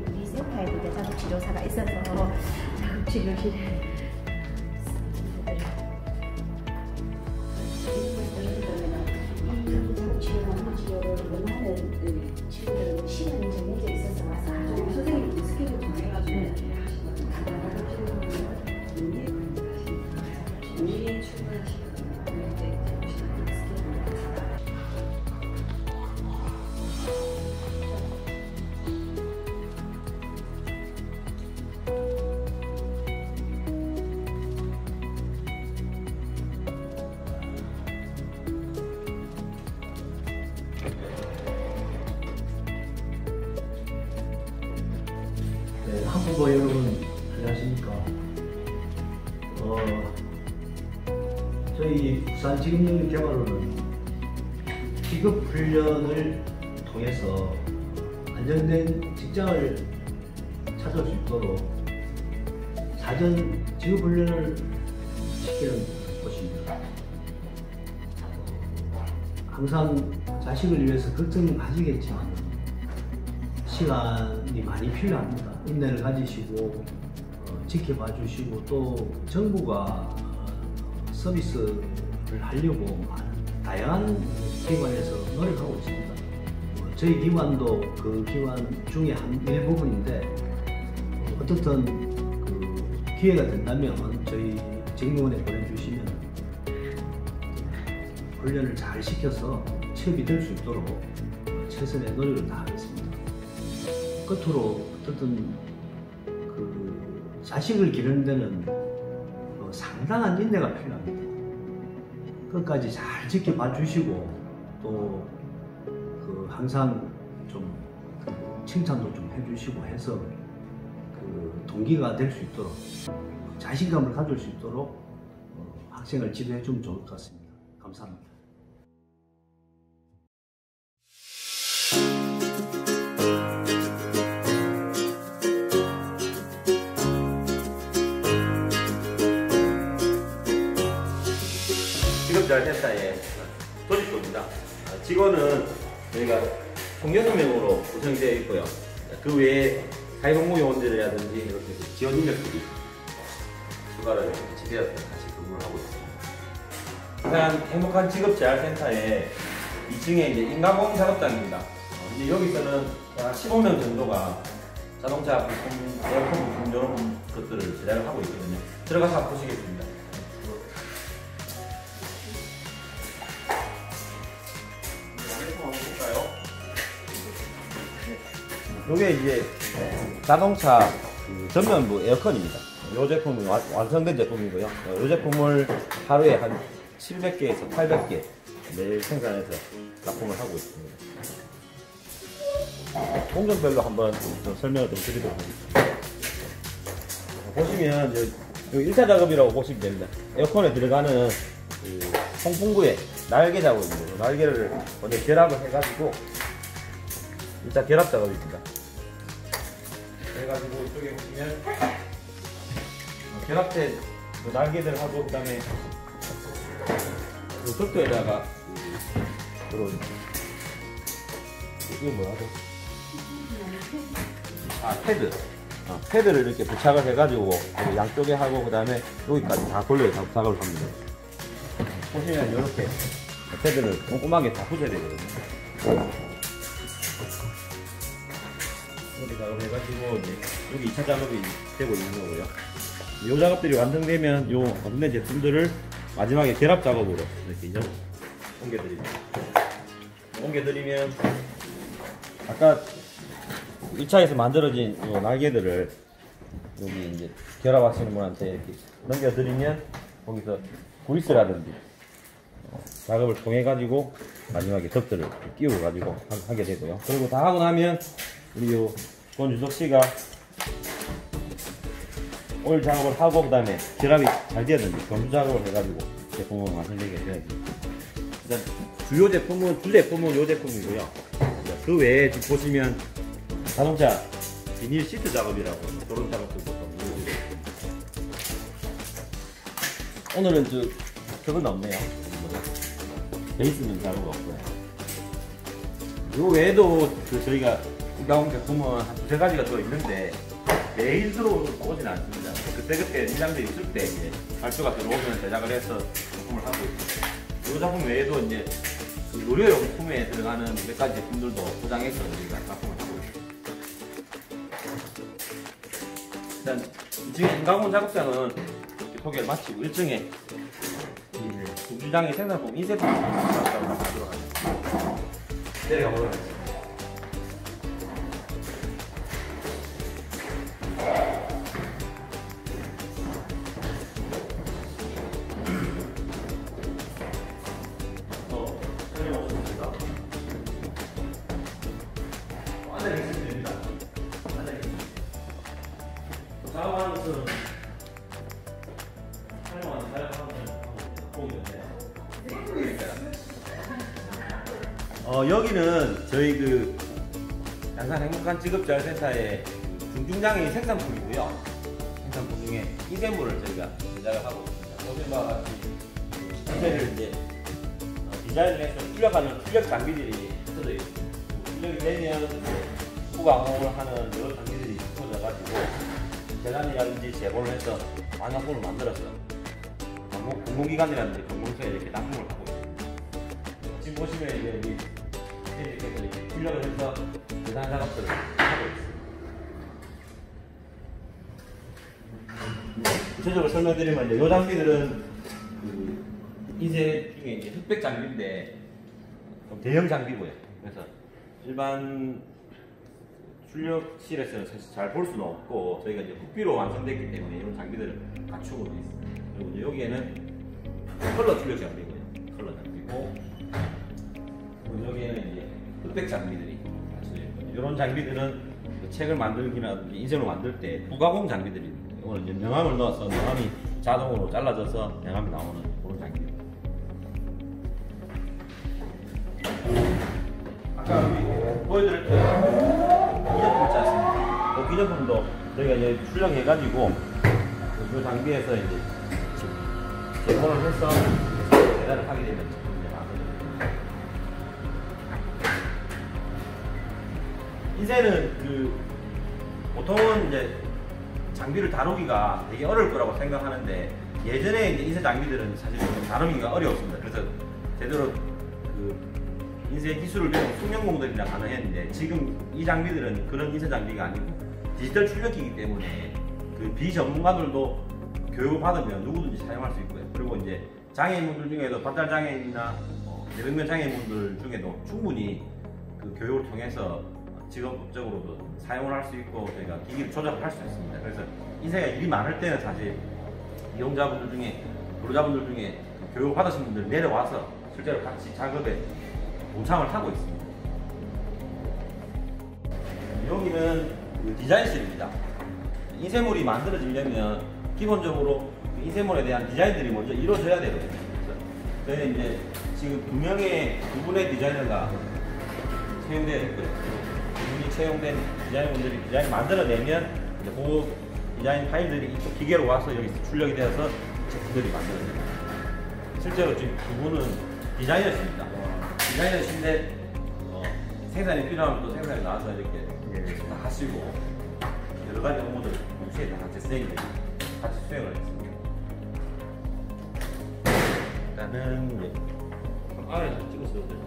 우리 센터에도 대자극치료사가 있어서 자극치료실에 치료를 원하는 치료를 시간이 정해져 있어서 와서 선생님 스케줄 정해가지고 미리 출근하시거나 이럴 때 오시는 스케줄 네, 한국어 여러분 안녕하십니까. 저희 부산직업연구개발원은 직업훈련을 통해서 안정된 직장을 찾을 수 있도록 사전 직업훈련을 시키는 곳입니다. 항상 자식을 위해서 걱정하시겠지만 시간이 많이 필요합니다. 인내를 가지시고 지켜봐 주시고 또 정부가 서비스를 하려고 다양한 기관에서 노력하고 있습니다. 저희 기관도 그 기관 중에 한 일부분인데 어떻든 그 기회가 된다면 저희 정의원에 보내주시면 훈련을 잘 시켜서 취업이 될 수 있도록 최선의 노력을 다하겠습니다. 끝으로 어쨌든 그 자식을 기르는 데는 상당한 인내가 필요합니다. 끝까지 잘 지켜봐 주시고 또 그 항상 좀 칭찬도 좀 해주시고 해서 그 동기가 될 수 있도록 자신감을 가질 수 있도록 학생을 지도해 주면 좋을 것 같습니다. 감사합니다. 조직부입니다. 직원은 저희가 총 6명으로 구성되어 있고요. 그 외에 사회복무 요원들이라든지 이렇게 지원 인력들이 추가로 지대해서 같이 근무를 하고 있습니다. 부산 행복한 직업재활센터의 2층에 이제 인가공 작업장입니다. 이제 여기서는 한 15명 정도가 자동차 부품, 에어컨 부품 이런 것들을 제작을 하고 있거든요. 들어가서 보시겠습니다. 이게 이제 자동차 전면부 에어컨입니다. 이 제품이 완성된 제품이고요. 이 제품을 하루에 한 700개에서 800개 매일 생산해서 납품을 하고 있습니다. 공정별로 한번 좀 설명을 좀 드리도록 하겠습니다. 보시면 여기 1차 작업이라고 보시면 됩니다. 에어컨에 들어가는 송풍구의 날개 작업입니다. 날개를 먼저 결합을 해가지고 1차 결합 작업입니다. 그래가지고 이쪽에 보시면 결합된 날개들하고 그 다음에 덕도에다가 이런 이게 뭐라고? 패드. 패드를 이렇게 부착을 해가지고 양쪽에 하고 그 다음에 여기까지 다 돌려 작업을 합니다. 보시면 이렇게 패드를 꼼꼼하게 다 붙여야 되거든요. 이렇게 작업을 해가지고 이제 여기 2차 작업이 되고 있는 거고요. 이 작업들이 완성되면 이 완성된 제품들을 마지막에 결합 작업으로 이렇게 이제 옮겨드립니다. 옮겨드리면 아까 1차에서 만들어진 이 날개들을 여기 이제 결합하시는 분한테 이렇게 넘겨드리면 거기서 구리스라든지 작업을 통해 가지고 마지막에 덕들을 끼워 가지고 하게 되고요. 그리고 다 하고 나면 우리 요 권주석 씨가 오일 작업을 하고 그 다음에 결합이 잘 되었는지 검수 작업을 해가지고 제품을 완성되게 되어집니다. 일단 주요 제품은 이 제품이고요. 그 외에 지금 보시면 자동차 비닐 시트 작업이라고 그런 작업도 있고 오늘은 저건 없네요. 베이스는 작업 없고요. 요 외에도 저희가 인가공 제품은 한 2-3가지가 더 있는데 매일 들어오진 않습니다. 그때그때 일량들이 있을 때 이제 발주가 들어오면 제작을 해서 제품을 하고 있습니다. 이 작품 외에도 이제 그 의료용품에 들어가는 몇 가지 제품들도 포장해서 우리가 납품을 하고 있습니다. 일단 지금 인가공 작업장은 이렇게 소개를 마치고 1층에 공주장의 생산품 인쇄품 작업장을 하도록 하겠습니다. 내려가보도록 하겠습니다. 여기는 저희 그 양산 행복한 직업재활센터의 중중장애인 생산품이고요. 생산품 중에 인쇄물을 저희가 제작을 하고 있습니다. 보신 바와 같이 인쇄를 이제 디자인을 해서 출력하는 출력 장비들이 붙어져 있습니다. 출력이 되면 후광을 하는 여러 장비들이 붙어져가지고 재단이라든지 제보를 해서 완성품을 만들어서 공공기관이라든지 공공처에 이렇게 납품을 하고 있습니다. 지금 보시면 이제 이렇게 출력을 해서 재단 작업들을 하고 있습니다. 구체적으로 설명드리면 이제 이 장비들은 인쇄 중에 이제 흑백 장비인데 좀 대형 장비고요. 그래서 일반 출력실에서는 사실 잘 볼 수는 없고 저희가 이제 흑비로 완성됐기 때문에 이런 장비들을 갖추고 있습니다. 그리고 이제 여기에는 컬러 출력 장비고요. 컬러 장비고 그리고 여기에는 이제 흑백 장비들이 갖춰져 있거든요. 이런 장비들은 책을 만들기라든지 인쇄를 만들 때 부가공 장비들입니다. 이거는 이제 명암을 넣어서 명암이 자동으로 잘라져서 명암이 나오는 그런 장비입니다. 아까 우리 보여드릴 때 기념품 있지 않습니까? 그 기념품도 저희가 이제 출력해가지고 이 장비에서 이제 제본을 해서 계산을 하게 되면 제품이 나와요. 인쇄는 보통은 이제 장비를 다루기가 되게 어려울 거라고 생각하는데, 예전에 이제 인쇄 장비들은 사실 좀 다루기가 어려웠습니다. 그래서 제대로 인쇄 기술을 배운 숙련공들이나 가능했는데, 지금 이 장비들은 그런 인쇄 장비가 아니고 디지털 출력기이기 때문에 비전문가들도 교육을 받으면 누구든지 사용할 수 있고요. 그리고 이제 장애인분들 중에도 발달 장애인이나 뇌병변 장애인분들 중에도 충분히 교육을 통해서 직업적으로도 사용을 할 수 있고 저희가 기기를 조작을 할 수 있습니다. 그래서 인쇄가 일이 많을 때는 사실 이용자분들 중에, 근로자분들 중에 교육을 받으신 분들 내려와서 실제로 같이 작업에 동참을 하고 있습니다. 여기는 디자인실입니다. 인쇄물이 만들어지려면 기본적으로 인쇄물에 대한 디자인들이 먼저 이루어져야 되거든요. 그래서 저희는 이제 지금 두 분의 디자이너가 채용되어 있고요. 두 분이 채용된 디자이너분들이 디자인을 만들어내면 이제 그 디자인 파일들이 이쪽 기계로 와서 여기서 출력이 되어서 제품들이 만들어집니다. 실제로 지금 두 분은 디자이너십니다. 디자이너신데 생산이 필요하면 또 생산이 나와서 이렇게 다 하시고 여러 가지 업무들 동시에 다 같이 수행을 했습니다. 일단은 이제 안에서 찍었어도 돼요.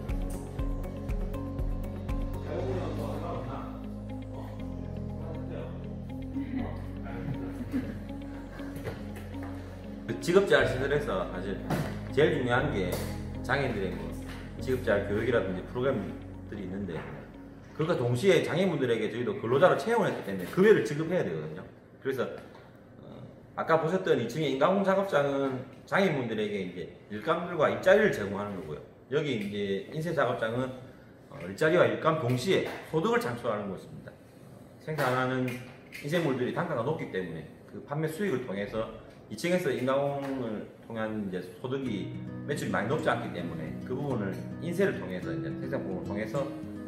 직업재활 시설에서 사실 제일 중요한 게 장애인들의 직업재활 교육이라든지 프로그램들이 있는데, 그것과 동시에 장애인분들에게 저희도 근로자로 채용을 했기 때문에 급여를 지급해야 되거든요. 그래서 아까 보셨던 2층의 인가공 작업장은 장애인분들에게 이제 일감들과 일자리를 제공하는 거고요. 여기 이제 인쇄 작업장은 일자리와 일감 동시에 소득을 창출하는 곳입니다. 생산하는 인쇄물들이 단가가 높기 때문에 그 판매 수익을 통해서 2층에서 인가공을 통한 이제 소득이 매출이 많이 높지 않기 때문에 그 부분을 인쇄를 통해서 이제 생산품을 통해서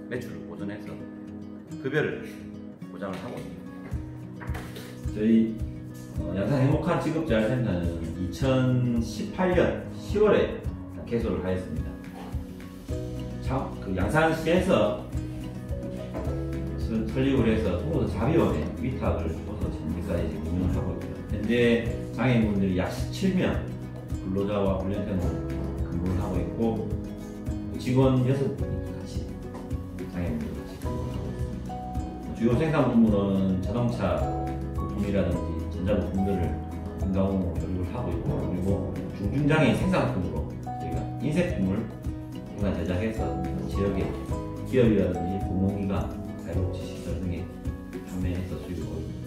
매출을 보전해서 급여를 보장을 하고 있습니다. 저희 양산 행복한 직업재활센터는 2018년 10월에 개소를 하였습니다. 양산시에서 설립을 해서 통로서 자비원에 위탁을 줘서 현재까지 운영을 하고 있고요. 현재 장애인분들이 약 17명 근로자와 훈련생으로 근무를 하고 있고, 직원 6분이 같이 장애인분들 같이 근무를 하고 있습니다. 주요 생산 부문은 자동차 부품이라든지 전자부품들을 인가공으로 조립을 하고 있고, 그리고 중증장애인 생산품으로 저희가 인쇄품을 생산 제작해서 지역의 기업이라든지 공공기관, 자유복지시설 등에 판매해서 수익을 올립니다.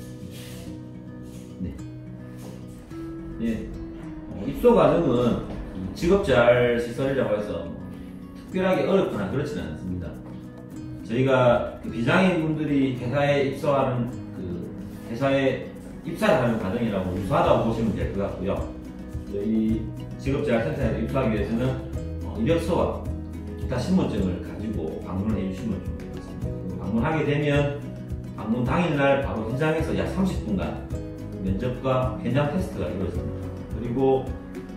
네. 입소 과정은 직업재활 시설이라고 해서 특별하게 어렵거나 그렇지는 않습니다. 저희가 비장애인분들이 회사에 입소하는 회사에 입사를 하는 과정이라고 유사하다고 보시면 될 것 같고요. 저희 직업재활센터에 입소하기 위해서는 이력서와 기타 신분증을 가지고 방문을 해주시면 좋겠습니다. 방문하게 되면 방문 당일날 바로 현장에서 약 30분간 면접과 현장 테스트가 이루어집니다. 그리고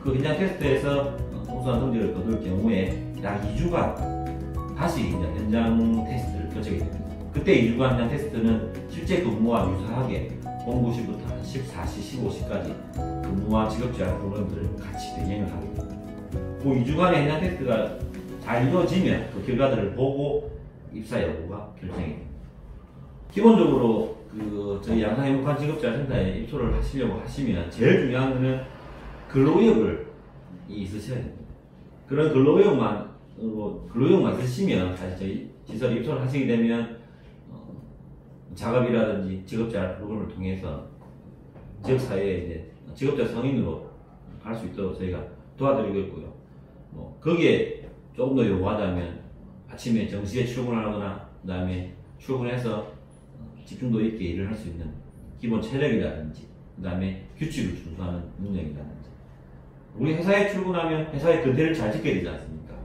그 현장 테스트에서 우수한 성적을 거둘 경우에 약 2주간 다시 현장 테스트를 거치게 됩니다. 그때 2주간 현장 테스트는 실제 근무와 유사하게 오후 9시부터 14시, 15시까지 근무와 직업재활 프로그램들을 같이 병행을 하게 됩니다. 그 2주간의 현장 테스트가 잘 이루어지면 그 결과들을 보고 입사 여부가 결정이 됩니다. 기본적으로 저희 양산행복한 직업재활센터에 입소를 하시려고 하시면 제일 중요한 것은 근로의욕을 있으셔야 됩니다. 그런 근로의욕만 있으시면 사실 저희 시설에 입소를 하시게 되면 작업이라든지 직업재활 프로그램을 통해서 지역사회에 이제 직업재활 성인으로 갈 수 있도록 저희가 도와드리고 있고요. 거기에 조금 더 요구하자면 아침에 정시에 출근을 하거나 그 다음에 출근해서 집중도 있게 일을 할 수 있는 기본 체력이라든지 그 다음에 규칙을 준수하는 능력이라든지, 우리 회사에 출근하면 회사의 근대를 잘 지켜야 되지 않습니까?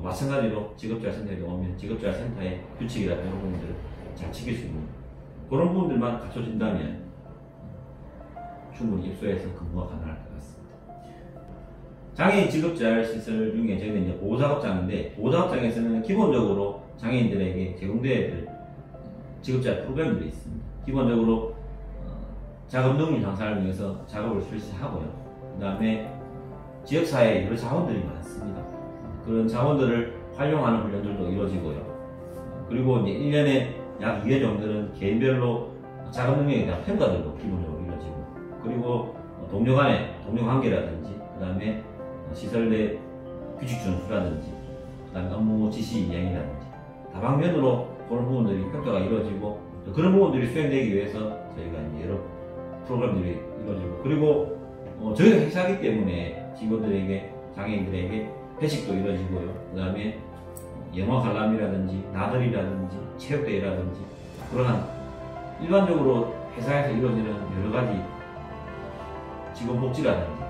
마찬가지로 직업재활센터에 오면 직업재활센터의 규칙이라든지 이런 부분들을 잘 지킬 수 있는 그런 부분들만 갖춰진다면 충분히 입소해서 근무가 가능할 것 같습니다. 장애인 직업재활 시설 중에 저희는 이제 보호작업장인데, 보호작업장에서는 기본적으로 장애인들에게 제공되어야 될 직업자 프로그램들이 있습니다. 기본적으로 작업 능률 향상을 위해서 작업을 실시하고요. 그 다음에 지역사회에 여러 자원들이 많습니다. 그런 자원들을 활용하는 훈련들도 이루어지고요. 그리고 이제 1년에 약 2회 정도는 개인별로 작업 능력에 대한 평가들도 기본적으로 이루어지고, 그리고 동료 간의 동료 관계라든지, 그 다음에 시설 내 규칙 준수라든지, 그 다음에 업무 지시 이행이라든지 다방면으로 그런 부분들이 평가가 이루어지고, 그런 부분들이 수행되기 위해서 저희가 이제 여러 프로그램들이 이루어지고, 그리고 저희가 회사이기 때문에 직원들에게, 장애인들에게 회식도 이루어지고요. 그 다음에 영화 관람이라든지 나들이라든지 체육대회라든지 그러한 일반적으로 회사에서 이루어지는 여러 가지 직원복지라든지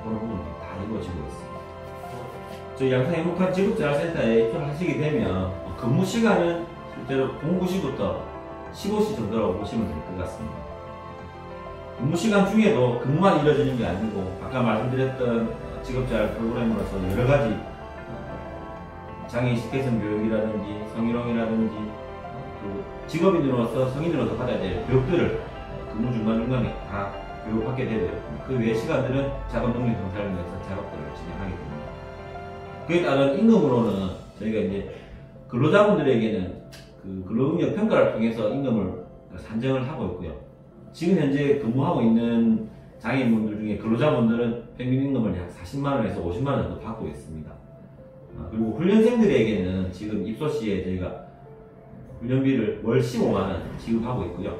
그런 부분들이 다 이루어지고 있습니다. 저희 양산 행복한 직업재활센터에 입소를 하시게 되면 근무 시간은 실제로 09시부터 15시 정도라고 보시면 될 것 같습니다. 근무 시간 중에도 근무만 이루어지는 게 아니고 아까 말씀드렸던 직업재활 프로그램으로서 여러 가지 장애인 개선 교육이라든지 성희롱이라든지 그 직업인으로서 성인으로서 받아야 될 교육들을 근무 중간중간에 다 교육받게 되고요. 그 외의 시간들은 작업 능력 향상을 위해서 작업들을 진행하게 됩니다. 그에 따른 임금으로는 저희가 이제 근로자분들에게는 그 근로능력 평가를 통해서 임금을 산정을 하고 있고요. 지금 현재 근무하고 있는 장애인분들 중에 근로자분들은 평균 임금을 약 40만원에서 50만원 정도 받고 있습니다. 그리고 훈련생들에게는 지금 입소 시에 저희가 훈련비를 월 15만원 지급하고 있고요.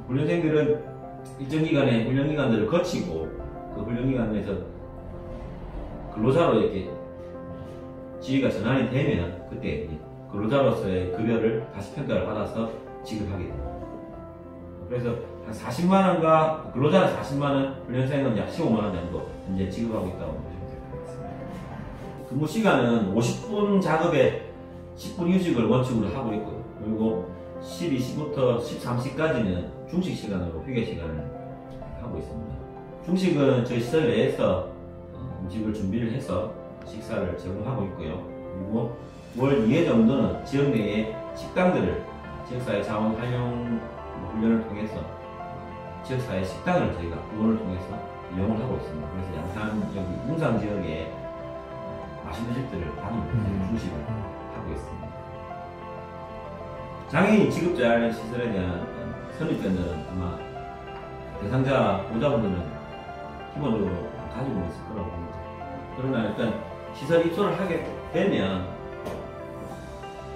훈련생들은 일정 기간의 훈련기간들을 거치고 그 훈련기간에서 근로자로 이렇게 지위가 전환이 되면 그때 근로자로서의 급여를 다시 평가를 받아서 지급하게 됩니다. 그래서 한 40만원과 근로자는 40만원, 훈련생은 약 15만원 정도 현재 지급하고 있다고 보시면 될 것 같습니다. 근무 시간은 50분 작업에 10분 휴식을 원칙으로 하고 있고요. 그리고 12시부터 13시까지는 중식 시간으로 휴게 시간을 하고 있습니다. 중식은 저희 시설 내에서 음식을 준비를 해서 식사를 제공하고 있고요. 그리고 월 2회 정도는 지역 내의 식당들을 지역사회 자원 활용 훈련을 통해서 지역사회 식당을 저희가 후원을 통해서 이용을 하고 있습니다. 그래서 양산 여기 웅산 지역에 맛있는 집들을 많이 중식을 하고 있습니다. 장애인 직업재활 시설에 대한 선입견들은 아마 대상자 보호자분들은 기본적으로 가지고 있을 거라고 봅니다. 그러나 일단 시설 입소를 하게 되면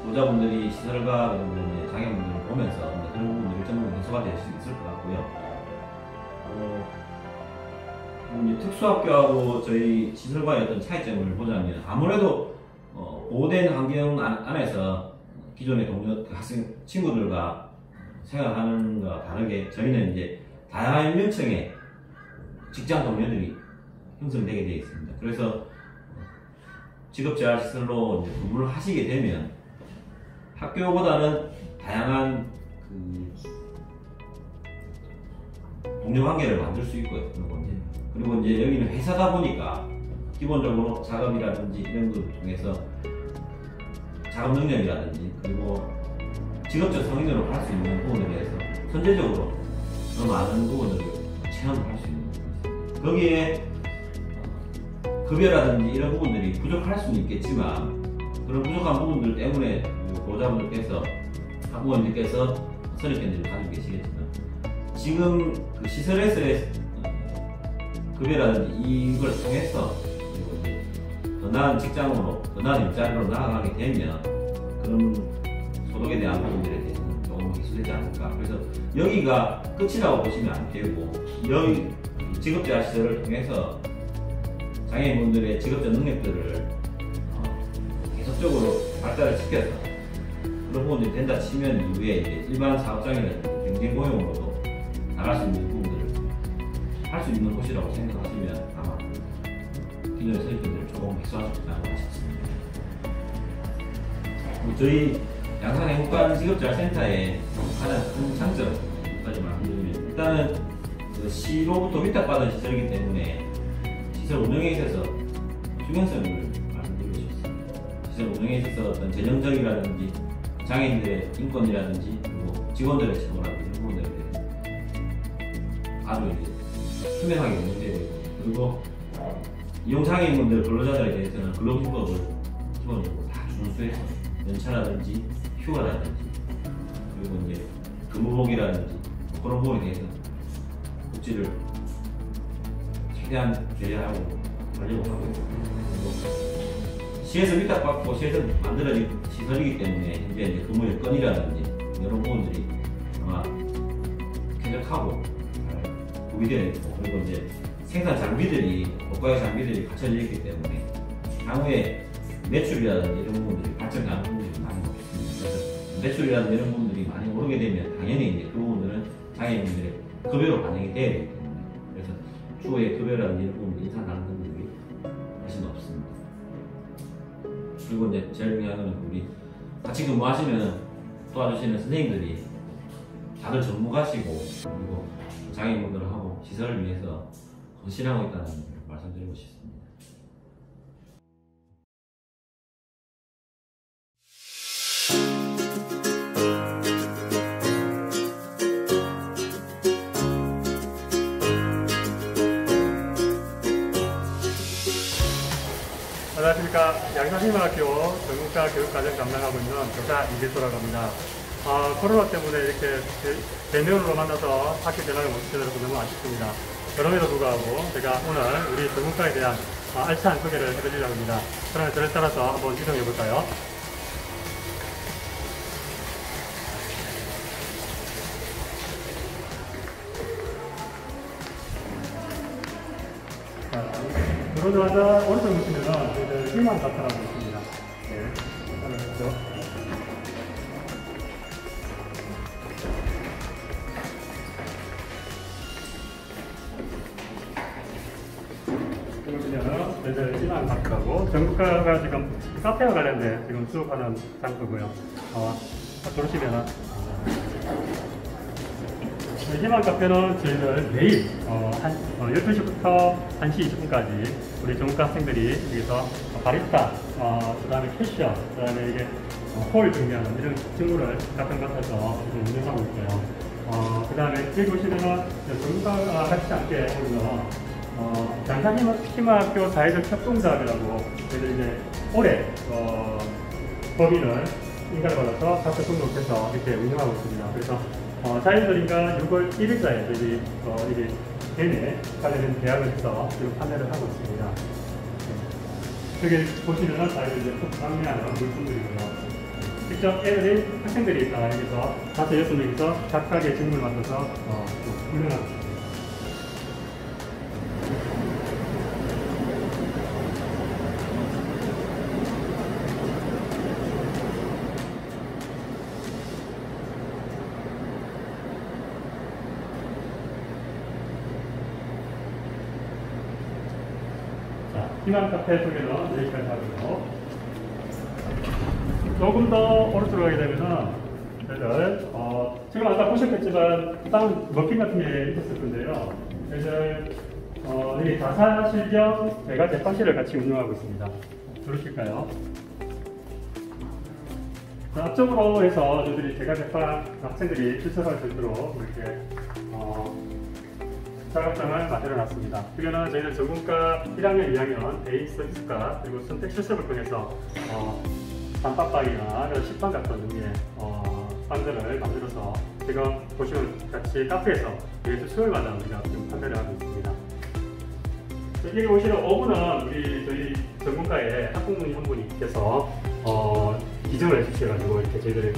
보호자분들이 시설과 장애인분들을 보면서 그런 부분들이 일정 부분 해소가 될 수 있을 것 같고요. 특수학교하고 저희 시설과의 어떤 차이점을 보자면 아무래도 보호된 환경 안에서 기존의 동료 학생 친구들과 생활하는 것과 다르게 저희는 이제 다양한 연령층의 직장 동료들이 형성되게 되어 있습니다. 그래서 직업재활시설로 이제 근무를 하시게 되면 학교보다는 다양한 동료 관계를 만들 수 있고요. 그리고 이제 여기는 회사다 보니까 기본적으로 작업이라든지 이런 것을 통해서 작업 능력이라든지 그리고 직업적 성인으로 할 수 있는 부분에 대해서 선제적으로 더 많은 부분을 체험을 할 수 있는 부분입니다. 거기에 급여라든지 이런 부분들이 부족할 수는 있겠지만 그런 부족한 부분들 때문에 보호자분들께서 학부모님들께서 선입견들을 가지고 계시겠지만 지금 그 시설에서의 급여라든지 이걸 통해서 더 나은 직장으로 더 나은 일자리로 나아가게 되면 그런 소득에 대한 부분들에 대해서는 조금 해소되지 않을까. 그래서 여기가 끝이라고 보시면 안 되고 여기 직업재활 시설을 통해서 장애인분들의 직업적 능력들을 계속적으로 발달을 시켜서 그런 부분들이 된다 치면 이후에 이제 일반 사업장이라든지 경쟁 고용으로도 나갈 수 있는 부분들을 할 수 있는 곳이라고 생각하시면 아마 기존의 선입견들을 조금 해소할 수 있다고 싶습니다. 저희 양산행복관 직업재활센터의 가장 큰 장점까지 말씀드리면 일단은 그 시로부터 위탁받은 시설이기 때문에 시설 운영에 있어서 투명성을 말씀드리고 싶습니다. 시설 운영에 있어서 어떤 재정적이라든지 장애인들의 인권이라든지 그리고 직원들의 처우라든지 이런 부분들에 대해서 아주 이제 투명하게 운영되고 있고, 그리고 이용장애인분들 근로자들에 대해서는 근로기법을 기본적으로 다 준수해서 연차라든지 휴가라든지 그리고 이제 근무복이라든지 그런 부분에 대해서 복지를 최대한 제외하고 하려고 하고 있고, 시에서 위탁받고 시에서 만들어진 시설이기 때문에 현재 이제 근무 여건이라든지 이런 부분들이 아마 쾌적하고 잘 구비되어 있고, 그리고 이제 생산 장비들이 고가의 장비들이 갖춰져 있기 때문에 향후에 매출이라든지 이런 부분들이 발전하는 부분들이 많이 없습니다. 그래서 매출이라든지 이런 부분들이 많이 오르게 되면 당연히 이제 그 부분들은 장애인분들의 급여로 반영이 돼야 되기 때문에, 그래서 추후에 급여라든지 이런 부분들 인상하는 부분들이 훨씬 없습니다. 그리고 이제 제일 중요한 건 우리 같이 근무하시면 도와주시는 선생님들이 다들 전문가시고, 그리고 장애인분들하고 시설을 위해서 헌신하고 있다는 걸 말씀드리고 싶습니다. 안녕하십니까. 양산희망학교 전문가 교육과정 담당하고 있는 교사 이길소라고 합니다. 코로나 때문에 이렇게 대면으로 만나서 학교 전화를 못 드려서 너무 아쉽습니다. 그럼에도 불구하고 제가 오늘 우리 전문가에 대한 알찬 소개를 해드리려고 합니다. 그러면 저를 따라서 한번 이동해 볼까요? 들어오자마자 오른쪽 보시면은 저희들 희망카페라고 있습니다. 네, 따라오시죠. 그러시면은 저희들 희망카페라고 전국가가 지금 카페와 관련된 지금 수업하는 장소고요. 들어오시면은 희망카페는 저희들 매일 12시부터 1시 20분까지 우리 전문가 학생들이 여기서 바리스타, 그 다음에 캐셔, 그 다음에 이게 홀 정리하는 이런 직무를 같은 것에서 운영하고 있어요. 그 다음에 여기 보시면은 전문가가 같이 함께 오는 양산희망학교 사회적 협동조합이라고 저희들 이제 올해 법인을 인가를 받아서 사적 등록해서 이렇게 운영하고 있습니다. 그래서 자연스러니까 6월 1일자에 저희들이 이게 내내 관련된 계약을 해서 지금 판매를 하고 있습니다. 여기 보시면은 저희들 이제 판매하는 물품들이고요. 직접 애들이 학생들이 여기서 5-6명이서 각각의 직무를 맡아서 운영하고 있습니다. 희망카페 소개는 여기까지 하고요. 조금 더 오른쪽으로 가게 되면은 저희들 지금 아까 보셨겠지만 땅 머핀 같은 게 있었을 건데요. 저희들 여기 다사실 겸 제가 제빵실을 같이 운영하고 있습니다. 들으실까요? 앞쪽으로 해서 저희들이 제가 제빵 학생들이 출석할 수 있도록 이렇게 작업장을 만들어놨습니다. 그거는 저희는 전문가 1학년, 2학년 대인 서비스과 그리고 선택 실습을 통해서 단팥빵이나 식빵 같은 종류의 빵들을 만들어서 지금 보시면 같이 카페에서 매주 수요일마다 우리가 지금 판매를 하고 있습니다. 여기 보시는 오븐은 우리 저희 전문가의 학부모님 한 분께서 기증을 해주셔가지고 이렇게 저희들이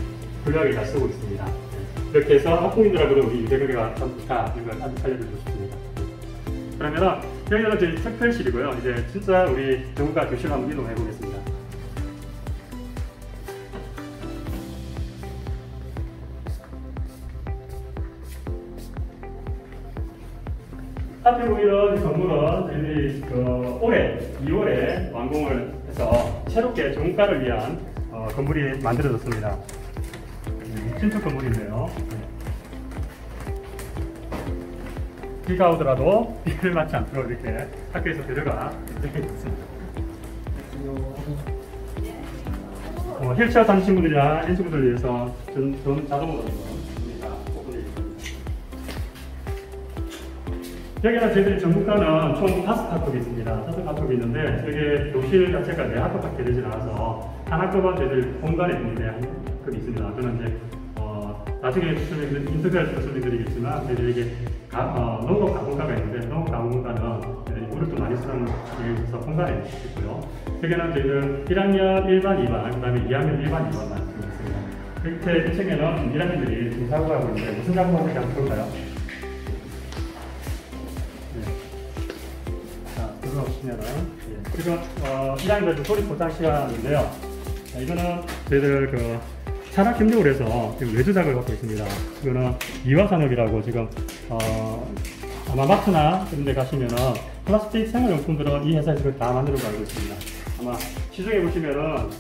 훌륭하게 잘 쓰고 있습니다. 이렇게 해서 학부모님들하고는 우리 유대거리가 다 이걸 알려드리고 싶습니다. 그러면은 여기는 저희 특별실이고요. 이제 진짜 우리 전문가 교실로 한번 이동해 보겠습니다. 앞에 보이는 건물은 저희들이 올해 2월에 완공을 해서 새롭게 전문가를 위한 건물이 만들어졌습니다. 신축 건물인데요. 비가 오더라도 비를 맞지 않도록 이렇게 학교에서 배려가 되어 있습니다. 휠체어 타는 친구들이나 엔친구들을 위해서 전 자동으로 여기는 저희들이 전국가는 총 5학급이 있습니다. 5학급이 있는데 여기 교실 자체가 4학급밖에 되지 않아서 한 학급은 저희들 공간에 있는데 한 학급이 있습니다. 저는 이제 나중에 인터뷰에서 설명드리겠지만 저희들이 이게 농업 가공과가 있는데 농업 가공과는 저희들이 물을 좀 많이 쓰는 계획에서 공간에 있고요. 여기는 저희들 1학년 1반, 2반, 그 다음에 2학년 1반, 2반만 있습니다. 밑에 1층에는 1학년들이 지금 작업하고 있는데 무슨 작업하는지 한번 볼까요? 들어오시면은 지금 1학년들 소리 포장 시간인데요. 이거는 저희들 그 산학 협력을 해서 지금 외주 작업을 하고 있습니다. 이거는 이화산업이라고 지금 아마 마트나 그런 데 가시면은 플라스틱 생활용품들은 이 회사에서 다 만들어 가고 있습니다. 아마 시중에 보시면은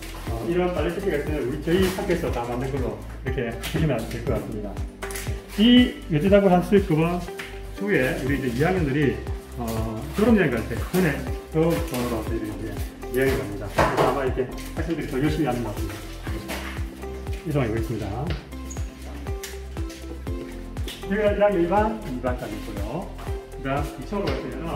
이런 빨래세트가 있으면 우리 저희 학교에서 다 만든 걸로 이렇게 보시면 될 것 같습니다. 이 외주 작업을 한 수익금은 후에 우리 이제 2학년들이 졸업여행 갈 때 전에 졸업으로 저희들이 이제 여행을 갑니다. 그래서 아마 이렇게 학생들이 더 열심히 하는 것 같습니다. 이동해 보겠습니다. 여기가 1학년 1반, 2반까지 있고요. 그 다음 2층으로 가시면은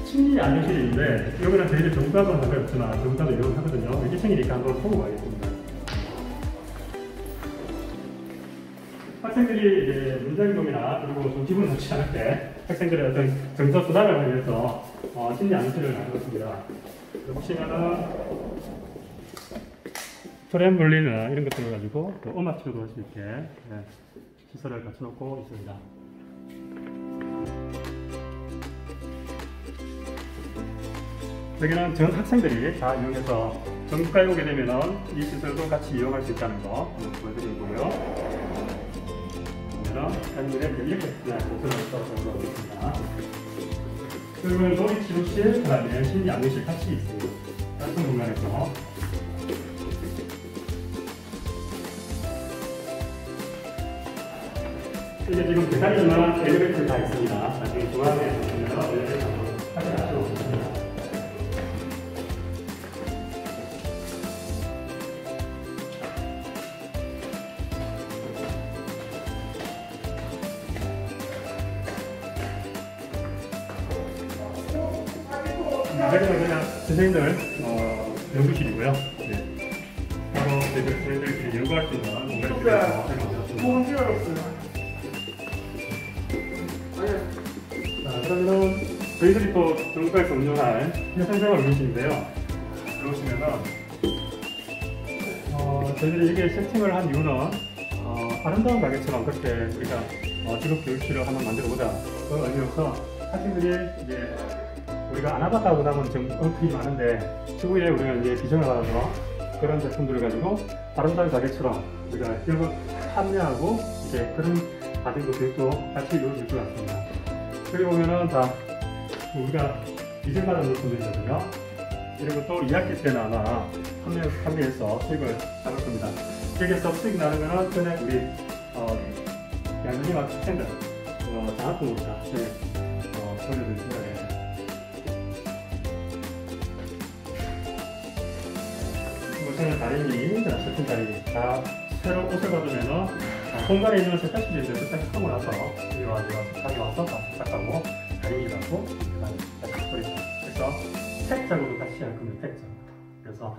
심리 안정실이 있는데 여기는 저희들 전문가도 상관없지만 전문가도 이용을 하거든요. 1층이니까 한번 보고 가겠습니다. 학생들이 이제 문제행동이나 그리고 좀 기분 좋지 않을 때 학생들의 어떤 정서 수단을 위해서 심리 안정실을 만들었습니다. 보시면은 트램블리나 이런 것들을 가지고 또 음악 치료도 할 수 있게 시설을 갖춰놓고 있습니다. 여기는 전 학생들이 다 이용해서 전국가에 오게 되면은 이 시설도 같이 이용할 수 있다는 거 보여드리고요. 학생들의 이렇게 시설을 있습니다. 그리고 놀이치료실, 그 다음에 심리 안정실 같이 있습니다. 같은 공간에서 이게 지금 계단이지만 엘리베이터가 다 있습니다. 나중에 중앙에 보시면 엘리베이터 같이 가시고 있습니다. 여기는 그냥 선생님들 연구실이고요. 네. 바로 선생님들끼리 연구할 수 있는 공간을 빌려서 만들었습니다. 그러면은 저희들이 또 전국가에서 운영할 현생생활 교실인데요. 들어오시면은 저희들이 이게 세팅을 한 이유는 아름다운 가게처럼 그렇게 우리가 직업 교육실을 한번 만들어보자 그 의미로서 학생들이 이제 우리가 안 해봤다고 하면 좀 언급이 많은데 추후에 우리가 이제 비전을 받아서 그런 제품들을 가지고 아름다운 가게처럼 우리가 기업을 참여하고 이제 그런 받은 교육도 같이 이루어질 것 같습니다. 여기 보면은 다 우리가 비전 받은 제품들이거든요. 이런 것도 2학기 때는 아마 판매해서 수익을 잡을 겁니다. 여기에서 수익 나는 거는 전에 우리 양준이와 학생들 장학금으로 다 돌려드립니다. 보시는 다리니, 세팅 다리니 다 새로 옷을 받으면 공간에 있는 세탁실을 세탁하고 나서 여기 와서 가져와서 다 세탁하고 다리니라고 다시 버립니다. 그래서 팩 작업도 같이 할 겁니다. 팩 작업. 그래서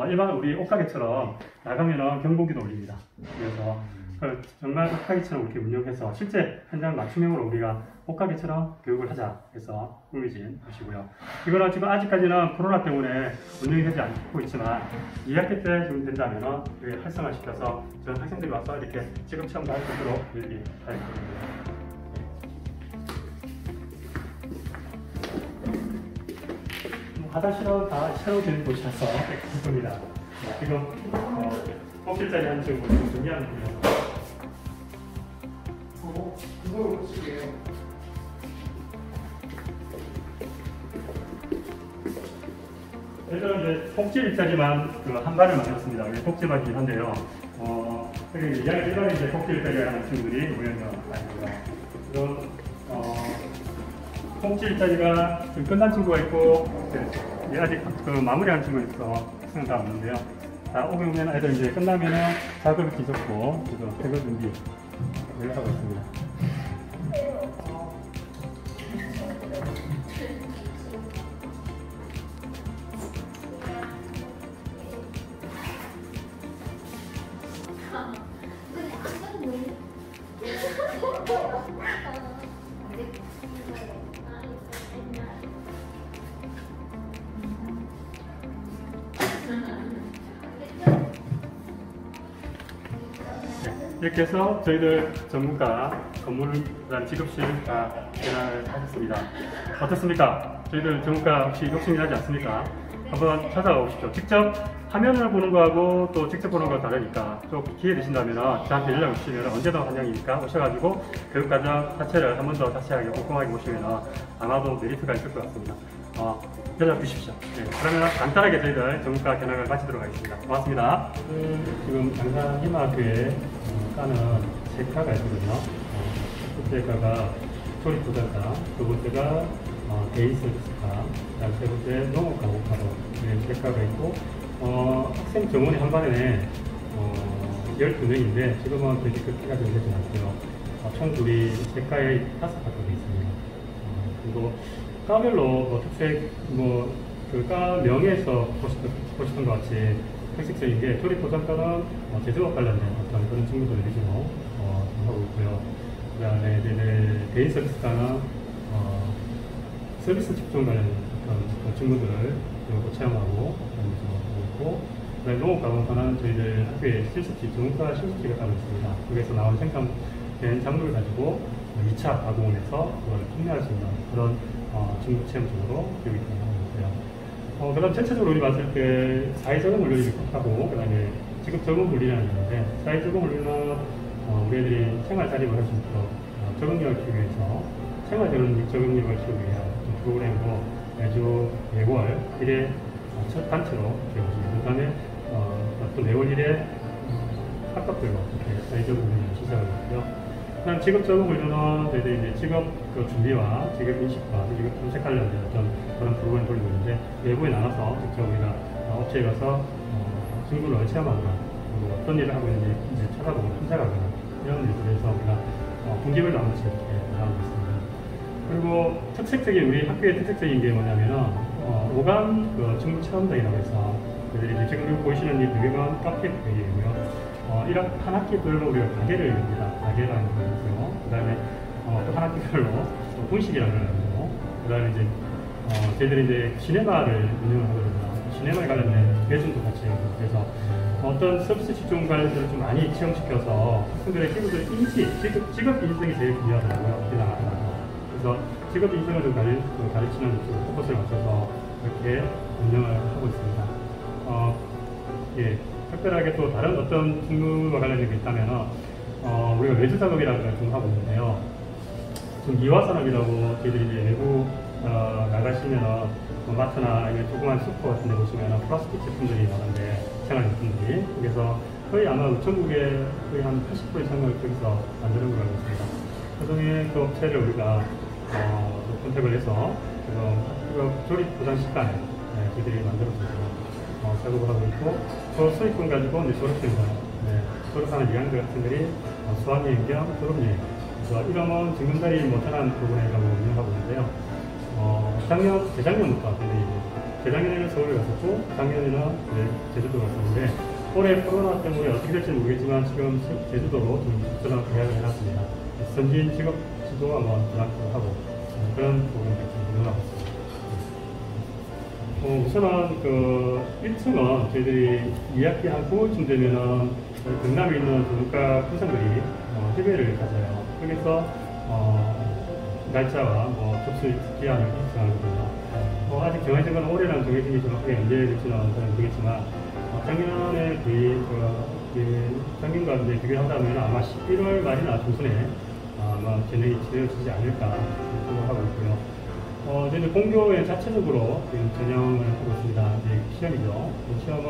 일반 우리 옷가게처럼 나가면은 경보기도 울립니다. 그래서 정말 옷가게처럼 이렇게 운영해서 실제 현장 맞춤형으로 우리가 옷가게처럼 교육을 하자 해서 꾸미진 것이고요. 이거는 지금 아직까지는 코로나 때문에 운영이 되지 않고 있지만 2학기 때 좀 된다면은 활성화시켜서 전 학생들이 와서 이렇게 직업 체험도 할 수 있도록 이렇게 할 겁니다. 화장실은 다 새로 된 곳이라서 할 겁니다. 지금 껍질짜리 한 쪽으로 준비하는 겁니다. 그거 보실게요. 저희들은 이제 폭지 일자리만 한 발을 만들었습니다. 이게 폭지박이긴 한데요. 여기 일반인 이제 폭지 일자리 하는 친구들이 모여있는 아닙니다. 그래서 폭지 일자리가 지금 끝난 친구가 있고 아직 마무리하는 친구가 있어 학생은 다 없는데요. 다 오면 애들 이제 끝나면은 작업이 뒤졌고 지금 퇴근 준비 하고 있습니다. 이렇게 해서 저희들 전문가 건물이란 직업실 다 개장을 하셨습니다. 어떻습니까? 저희들 전문가 혹시 욕심이 나지 않습니까? 한번 찾아가 보십시오. 직접 화면을 보는 거하고 또 직접 보는 거 다르니까 좀 기회 되신다면 저한테 연락 주시면 언제든 환영이니까 오셔가지고 교육과정 자체를 한 번 더 자세하게 꼼꼼하게 보시면 아마도 메리트가 있을 것 같습니다. 연락 주십시오. 네, 그러면 간단하게 저희들 전문가 견학을 마치도록 하겠습니다. 고맙습니다. 지금 양산희망학교에 까는 세 과가 있거든요. 첫 번째가 조립부자과, 두 번째가 데이서비스과, 세 번째 농업가공과로 세 과가 있고 학생 정원이 한 반에 12명인데 지금은 그렇게까지 되지 않고요. 총 둘이 세 과에 5과가 되어 있습니다. 그리고 과별로 특색 과 명에서 보셨던 것 같이 특색적인 게 조립보장과는 제조업 관련된 어떤 그런 친구들 위주로 하고 있고요. 그 다음에 데이서비스과는 서비스 직종 관련된 어떤 친구들을 체험하고 하고 있고, 그 다음에 농업가공과는 저희들 학교에 실습지, 전문가 실습지가 따로 있습니다. 거기에서 나온 생산된 작물을 가지고 2차 가공을 해서 그걸 판매할 수 있는 그런 중국 체험적으로 교육이 하고 있고요. 그 다음 전체적으로 우리 봤을 때 사회적응 물리를 하고, 그 다음에 직업적응 물리라는 게 있는데, 사회적응 물리는 우리 애들이 생활 자립을 할 수 있도록 적응력을 키우기 위해서 생활적응력을 키우기 위한 프로그램으로 매주 매월 1회 첫 단체로 기억을 합니다. 그 다음에 또 매월 1회 학급별로 이렇게 사회적응 물리를 시작을 했고요. 그다음 직업적응 훈련은 저희들이 이제 직업 준비와 직업 인식과 직업 탐색 관련된 어떤 그런 프로그램을 돌리고 있는데, 외부에 나가서 직접 우리가 업체에 가서 직무를 체험하거나 그리고 어떤 일을 하고 있는지 이제 찾아보거나 탐색하거나 이런 일들을 해서 우리가 분기별로 한 번씩 이렇게 나가고 있습니다. 그리고 특색적인 우리 학교의 특색적인 게 뭐냐면은 5강 직무 체험단이라고 해서 저희들이 이제 지금 보시는 이 배경은 카페 배경이고요. 이런 한 학기별로 우리가 가게를 엽니다. 가게라는 거 있고요. 그 다음에 또 한 학기별로 또 분식이라는 걸 하고, 그 다음에 이제 저희들이 이제 시네마를 운영을 하거든요. 시네마에 관련된 매준도 같이 하고, 그래서 어떤 서비스 직종 관련들을 좀 많이 체험시켜서 학생들의 직업의 인식, 직업 인성이 제일 중요하더라고요. 나가더라고요. 그래서 직업 인성을 좀 가르치는 쪽으로 포커스를 맞춰서 이렇게 운영을 하고 있습니다. 예. 특별하게 또 다른 어떤 직무와 관련된 게 있다면 우리가 외주 작업이라는 걸 좀 하고 있는데요. 지금 이화산업이라고 저희들이 이제 외부 나가시면 마트나 아니면 조그만 슈퍼 같은 데 보시면 플라스틱 제품들이 많은데, 생활용품들이. 그래서 거의 아마 전국에 거의 한 80% 이상을 거기서 만드는 걸로 알고 있습니다. 그중에 그 업체를 우리가 컨택을 해서 그 조립 보장 시간에 저희들이 만들어서 작업을 하고 있고, 그 수익금 가지고 이제 졸업생들, 졸업하는 이학년들 같은 들이 수학여행 겸 졸업여행, 그래서 이름은 징검다리 못하는 프로그램이라고 운영하고 있는데요. 재작년부터 재작년에는 서울에 갔었고, 작년에는 제주도 갔었는데, 올해 코로나 때문에 어떻게 될지는 모르겠지만 지금 제주도로 좀 적절한 계약을 해놨습니다. 선진 직업 지도 한번 전학도 하고 그런 프로그램을 운영하고 있습니다. 우선은 1층은 저희들이 2학기 한 9월쯤 되면은 경남에 있는 전문가 부장들이 협의회를 가져요. 거기서 날짜와 접수 기한을 신청하거든요. 아직 정해진 건 올해는 정해진 게 정확하게 언제 될지는 저는 모르겠지만, 작년에 작년과 비교한다면 아마 11월 말이나 중순에 아마 진행이 되어지지 않을까 생각하고 있고요. 저희는 공교에 자체적으로 전형을 하고 있습니다. 시험이죠. 이 시험은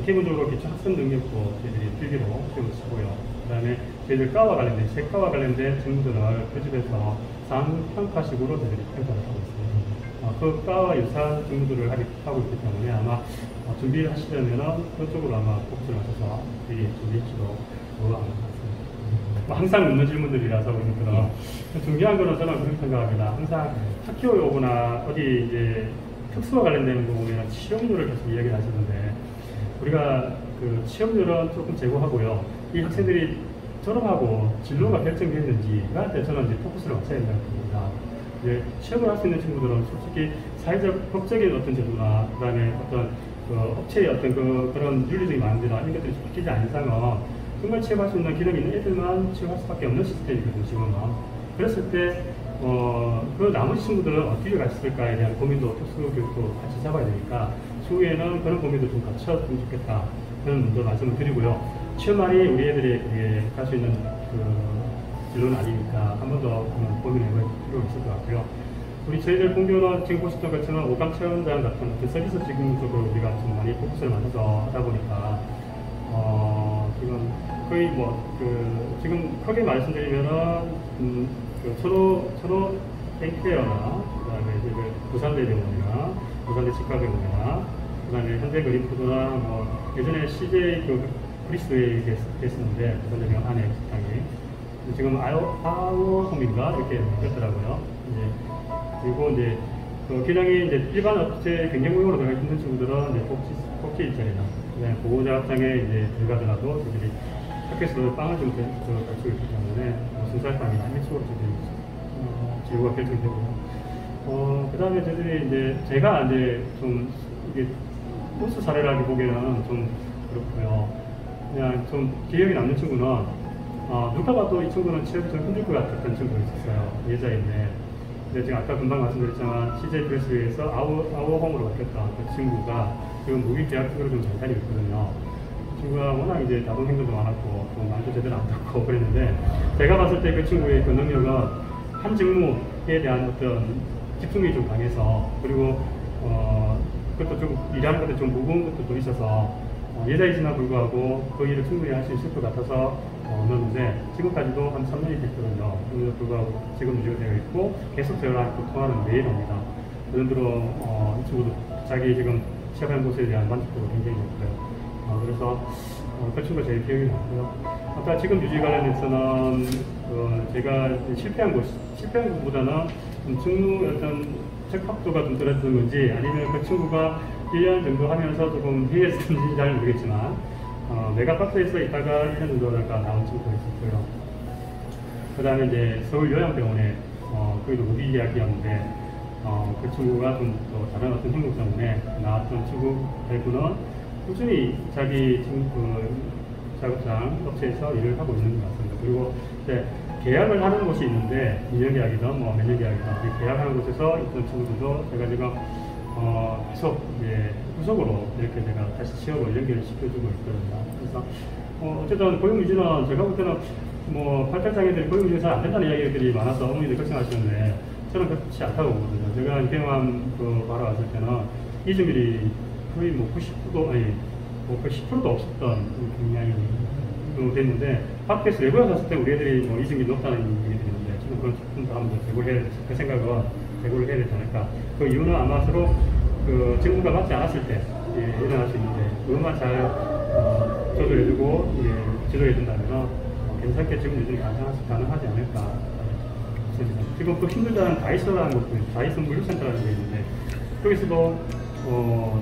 기본적으로 기초 학습 능력도 저희들이 필기로 시험을 치고요. 그 다음에 저희들 과와 관련된, 세 과와 관련된 직무들을 표집해서 상평가식으로 저희들이 평가를 하고 있습니다. 그 과와 유사한 직무들을 하고 있기 때문에 아마 준비를 하시려면 그쪽으로 아마 포커스를 맞춰서 준비해주시도 좋을 것 같습니다. 항상 묻는 질문들이라서 그러니까 중요한 거는 저는 그렇게 생각합니다. 항상 학교에 오거나 어디 이제 특수와 관련된 부분이나 취업률을 계속 이야기를 하시는데 우리가 그 취업률은 조금 제고하고요. 이 학생들이 졸업하고 진로가 결정됐는지가 저는 이제 포커스를 맞춰야 된다고 봅니다. 이제 취업을 할 수 있는 친구들은 솔직히 사회적, 법적인 어떤 제도나 그다음에 어떤 그 업체의 어떤 그런 윤리적인 마음들이나 이런 것들이 바뀌지 않은 이상은 정말 취업할 수 있는 기능이 있는 애들만 취업할 수밖에 없는 시스템이거든요, 지금은. 그랬을 때, 그 나머지 친구들은 어떻게 갔을까에 대한 고민도 특수교육도 같이 잡아야 되니까, 추후에는 그런 고민도 좀 갖춰주면 좋겠다. 그런 먼저 말씀을 드리고요. 취업만이 우리 애들이 갈 수 있는 그 진로는 아니니까 한 번 더 고민해볼 필요가 있을 것 같고요. 저희들 공교는 지금 보셨던 것처럼 오감 체험장 같은 어떤 서비스 직응적으로 우리가 좀 많이 포커스를 맞춰서 하다 보니까, 지금 거의 지금 크게 말씀드리면은, 천호 땡케어나, 그 다음에 부산대병원이나, 부산대 치과병원이나, 그 다음에 현대그린푸드나, 예전에 CJ 그리스에 됐었는데, 부산대병원 안에 식당이. 지금 아오홈인가? 이렇게 됐더라고요. 그리고 이제, 기량이 이제 일반 업체 경쟁무용으로 들어가 있는 친구들은 이제 복지 일자리나, 그다음에 보호자학장에 이제 들어가더라도 저희들이 학교에서 빵을 좀 가지고 있기 때문에 순살빵이나 일식으로 저희들이 진로가 결정되고요. 그다음에 저희들이 이제 제가 이제 좀 이게 우수 사례라기 보기에는 좀 그렇고요. 그냥 좀 기억에 남는 친구는 누가 봐도 이 친구는 취업이 좀 힘들 것 같았던 친구가 있었어요. 여자인데. 근데 제가 아까 금방 말씀드렸지만 CJ 프레스에서 아워홈으로 바뀌었던 그 친구가 지금 무기계약직으로 좀 잘 다니고 있거든요. 그 친구가 워낙 이제 나동 행동도 많았고 좀 말도 제대로 안 듣고 그랬는데 제가 봤을 때 그 친구의 그 능력은 한 직무에 대한 어떤 집중력이 좀 강해서 그리고 그것도 좀 일하는 것도 좀 무거운 것도 좀 있어서 여자이지만 불구하고 그 일을 충분히 할 수 있을 것 같아서 넣었는데 지금까지도 한 3년이 됐거든요. 그럼에도 불구하고 지금 유지가 되어 있고 계속 저랑 통화는 매일 옵니다. 그 정도로 이 친구도 자기 지금 취업한 곳에 대한 만족도가 굉장히 높고요. 그래서 그 친구가 제일 기억이 나고요. 아까 지금 유지 관련해서는 제가 실패한 것보다는 직무 어떤 적합도가 좀 떨어졌던 건지 아니면 그 친구가 1년 정도 하면서 조금 회의했는지 잘 모르겠지만 메가박스에서 있다가 1년 정도 나온 친구도 있었고요. 그 다음에 이제 서울요양병원에 거기도 무기계약이었는데 그 친구가 좀 또 다른 어떤 행동 때문에 나왔던 친구 말고는 꾸준히 자기 작업장 업체에서 일을 하고 있는 것 같습니다. 그리고 이제 계약을 하는 곳이 있는데 2년 계약이든 몇 년 계약이든 계약하는 곳에서 있던 친구들도 제가 지금 계속 이제 후속으로 이렇게 제가 다시 취업을 연결을 시켜주고 있거든요. 그래서 어쨌든 고용유지는 제가 볼 때는 발달장애들이 고용유지가 잘 안 된다는 이야기들이 많아서 어머니들 걱정하시는데 저는 그렇지 않다고 보거든요. 제가 경험 바로 왔을 때는 이직률이 거의 90%도 아니 10%도 없었던 경향이 됐는데 밖에서 외부에 갔을 때 우리 애들이 이직률이 높다는 얘기 들었는데 저는 그건 조금 더 한번 그 생각은 제고를 해야 되지 않을까. 그 이유는 아마 서로 그 직무가 맞지 않았을 때 일어날 수 있는데 그것만 잘 조절해주고 지도해준다면 괜찮게 직무 유지가 가능하지 않을까. 지금 또 힘들다는 다이소라는 것도 다이소 물류센터라는 게 있는데 거기서도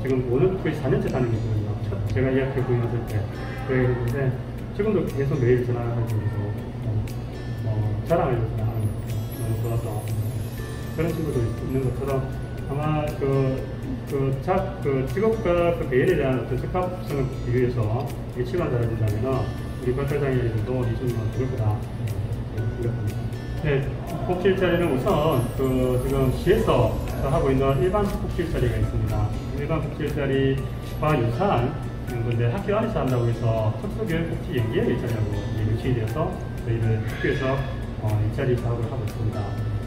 지금 오늘부터 4년째 다니고 있거든요. 제가 예약해 구인했을 때 그랬는데 지금도 계속 매일 전화하고 자랑해줘서 하는 거 너무 좋아서 그런 친구도 있는 것처럼 아마 직업과 그 배열에 대한 어떤 적합성을 비교해서 예측만 잘해준다면 우리 발달장애인들도 이 정도는 좋을 거다. 네, 복지일자리는 우선 지금 시에서 하고 있는 일반 복지일자리가 있습니다. 일반 복지일자리와 유사한 건데 학교 안에서 한다고 해서 특수교육 복지 연계형 일자리라고 요청이 되어서 저희들 학교에서 일자리 사업을 하고 있습니다.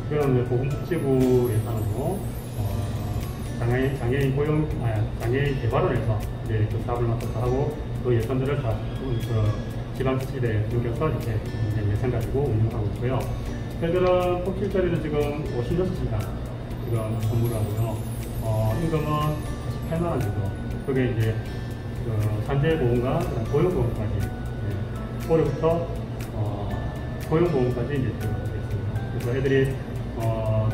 그럼 보건복지부 예산으로 장애인 개발원에서 이제 그 사업을 맡아서 하고 그 예산들을 다 지방자치대에 넘겨서 이렇게 예산 가지고 운영하고 있고요. 저희들은 복지일자리는 지금 56시간 지금 선물을 하고요. 임금은 8만 원 정도. 그게 이제 그 산재보험과 고용보험까지 올해부터 고용보험까지 이제 들어가겠습니다. 그래서 애들이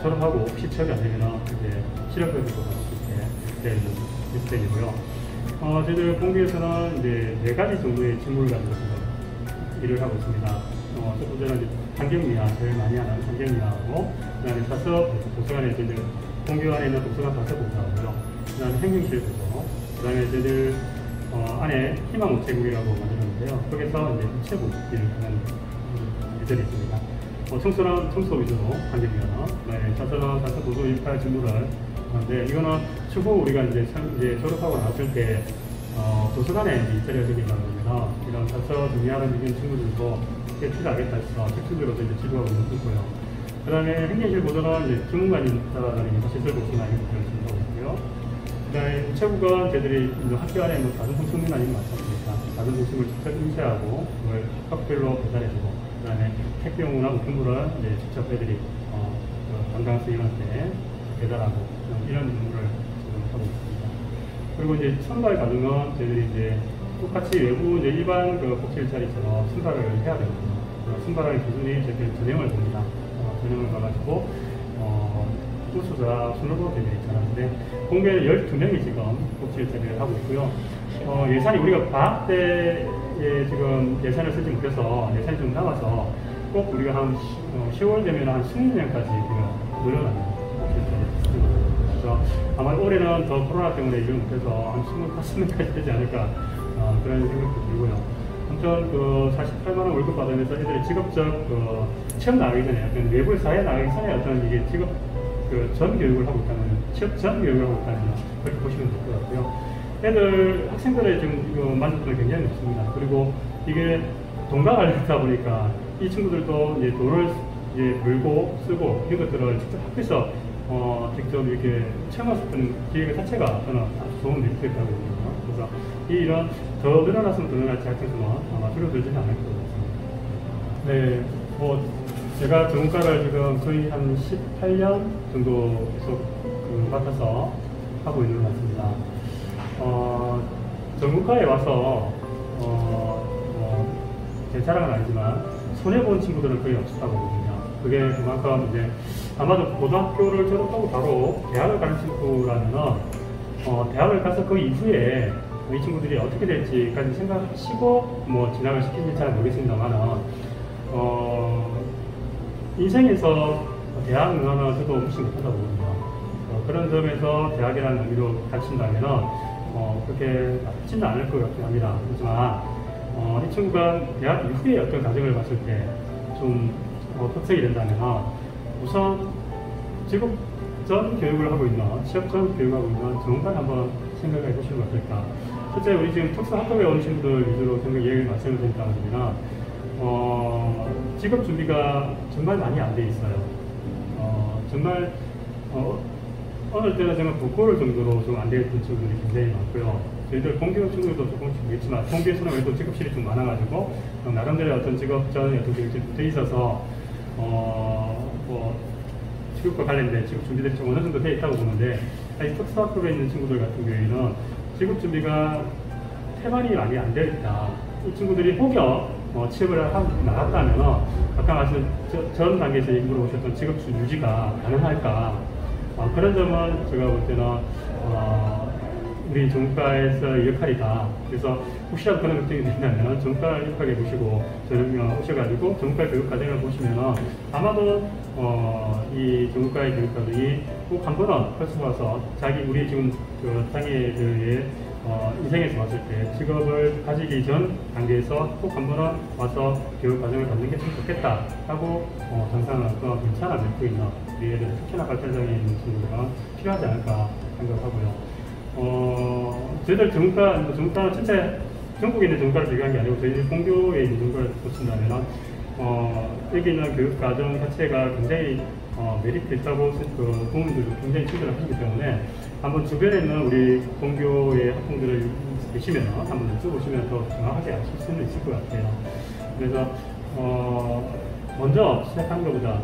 졸업하고 혹시 취업이 안 되면 이제 실업급여도 받을 수 있게 되는 시스템이고요. 저희들 공교에서는 이제 4가지 정도의 직무를 가지고 일을 하고 있습니다. 첫 번째는 이제 환경미화, 제일 많이 하는 환경미화하고, 그 다음에 사서 도서관에 저희들 공교 안에 있는 도서관 사서 보고하고요. 그 다음에 행정실 보고, 그 다음에 저희들 안에 희망 우체국이라고 만들었는데요. 거기서 이제 우체국 일을 하는 일들이 있습니다. 청소는 청소 위주로 환경미화, 그다음에 사서는 사서 도서 일탈 직무를 하는데, 이거는 추후 우리가 이제 졸업하고 나왔을 때 도서관에 이제 일자리가 생긴다는 겁니다. 이런 사서 정리하는 이런 친구들도 필요하겠다 해서 특수적으로 이제 지도하고 있고요. 그 다음에 행정실 보도는 이제 주문관이 따라다니면서 시설 복수나 이런 것들을 진행하고 있고요. 그 다음에 우체국은 저희들이 학교 안에 뭐 다른 통신문 아니면 많습니까? 다른 통신을 직접 인쇄하고 그걸 학별로 배달해주고, 그 다음에 택배용이나 우편물을 이제 직접 애들이 관광수행한테 배달하고 이런 업무를 지금 하고 있습니다. 그리고 이제 선발 과정은 저희들이 이제 똑같이 외부 이제 일반 그 복지 일자리처럼 선발을 해야 되거든요. 선발하는 기준이 저희들 전형을 봅니다. 전형을 봐가지고 우수자 순으로 되어 있잖아요. 근데 공교에 12명이 지금 복지 일자리를 하고 있고요. 예산이 우리가 방학 때에 지금 예산을 쓰지 못해서 예산이 좀 남아서 꼭 우리가 한 10월 되면 한 20명까지 늘어납니다. 그래서 아마 올해는 더 코로나 때문에 일을 못해서 한 25명까지 되지 않을까 그런 생각도 들고요. 아무튼 그 48만원 월급 받으면서 애들이 직업적 취업 나가기 전에 어떤 외부 사회 나가기 전에 어떤 이게 직업 전 교육을 하고 있다는, 취업 전 교육을 하고 있다는 그렇게 보시면 될 것 같고요. 애들 학생들의 지금 만족도는 굉장히 높습니다. 그리고 이게 동가 관련이다 보니까 이 친구들도 이제 돈을 이제 물고 쓰고 이런 것들을 직접 학교에서 직접 이렇게 체험할 수 있는 기회 자체가 저는 아주 좋은 메리트가 있다고 봅니다. 그래서 이 일은 더 늘어났으면 더 늘어날지 학교 수는 아마 줄어들지는 않을 것 같습니다. 네, 제가 전문가를 지금 거의 한 18년 정도 계속 맡아서 하고 있는 것 같습니다. 전문가에 와서 제 자랑은 아니지만 손해본 친구들은 거의 없었다고 보거든요. 그게 그만큼 이제 아마도 고등학교를 졸업하고 바로 대학을 가는 친구라면은 대학을 가서 그 이후에 이 친구들이 어떻게 될지까지 생각하시고 진학을 시킬지 잘 모르겠습니다만은 인생에서 대학 문화는 저도 무시 못한다고 보거든요. 그런 점에서 대학이라는 의미로 가르친다면은 그렇게 나쁘지는 않을 것 같긴 합니다. 하지만 이 친구가 대학 이후에 어떤 과정을 봤을 때 좀 특색이 된다면 우선 직업 전 교육을 하고 있는, 취업 전 교육을 하고 있는 전문가를 한번 생각해 보시는 것 어떨까. 실제 우리 지금 특수학급에 오는 친구들 위주로 생각 얘기를 말씀을 드린다고 하면 직업 준비가 정말 많이 안 돼 있어요. 정말 어느 때는 정말 부끄러울 정도로 좀 안 되겠던 친구들이 굉장히 많고요. 저희들 공교 친구들도 조금씩 있겠지만 공교에서는 그래도 직업실이 좀 많아가지고 나름대로 어떤 직업 전에 어떤 교육이 돼 있어서 직업과 관련된 직업 준비들이 좀 어느 정도 돼 있다고 보는데, 아직 특수학급에 있는 친구들 같은 경우에는 직업 준비가 태반이 많이 안 되어 있다. 이 친구들이 혹여 취업을 하고 나갔다면 아까 말씀 전 단계에서 물어보셨던 직업 유지가 가능할까, 그런 점은 제가 볼 때는 우리 전문가에서의 역할이다. 그래서 혹시라도 그런 걱정이 된다면 전문가 역할에 보시고 저는 오셔가지고 전문가 교육 과정을 보시면 아마도 이 전문가의 교육 과정이 꼭 한 번은 펼쳐 와서 우리 지금 장애들의 인생에서 봤을 때 직업을 가지기 전 단계에서 꼭 한 번은 와서 교육 과정을 받는 게 참 좋겠다 하고 정상하고 괜찮아 믿고 있는 우리 애들 특히나 발달장애 있는 친구가 필요하지 않을까 생각하고요. 저희들 전문가는 전체 전국에 있는 전문가를 비교한 게 아니고 저희 공교에 있는 전문가를 보신다면 여기 있는 교육 과정 자체가 굉장히 메리트 있다고 부모님들도 굉장히 친절을 하시기 때문에 한번 주변에 있는 우리 공교의 학생들을 계시면 한번 여쭤보시면 더 정확하게 아실 수는 있을 것 같아요. 그래서 먼저 시작하는 것보다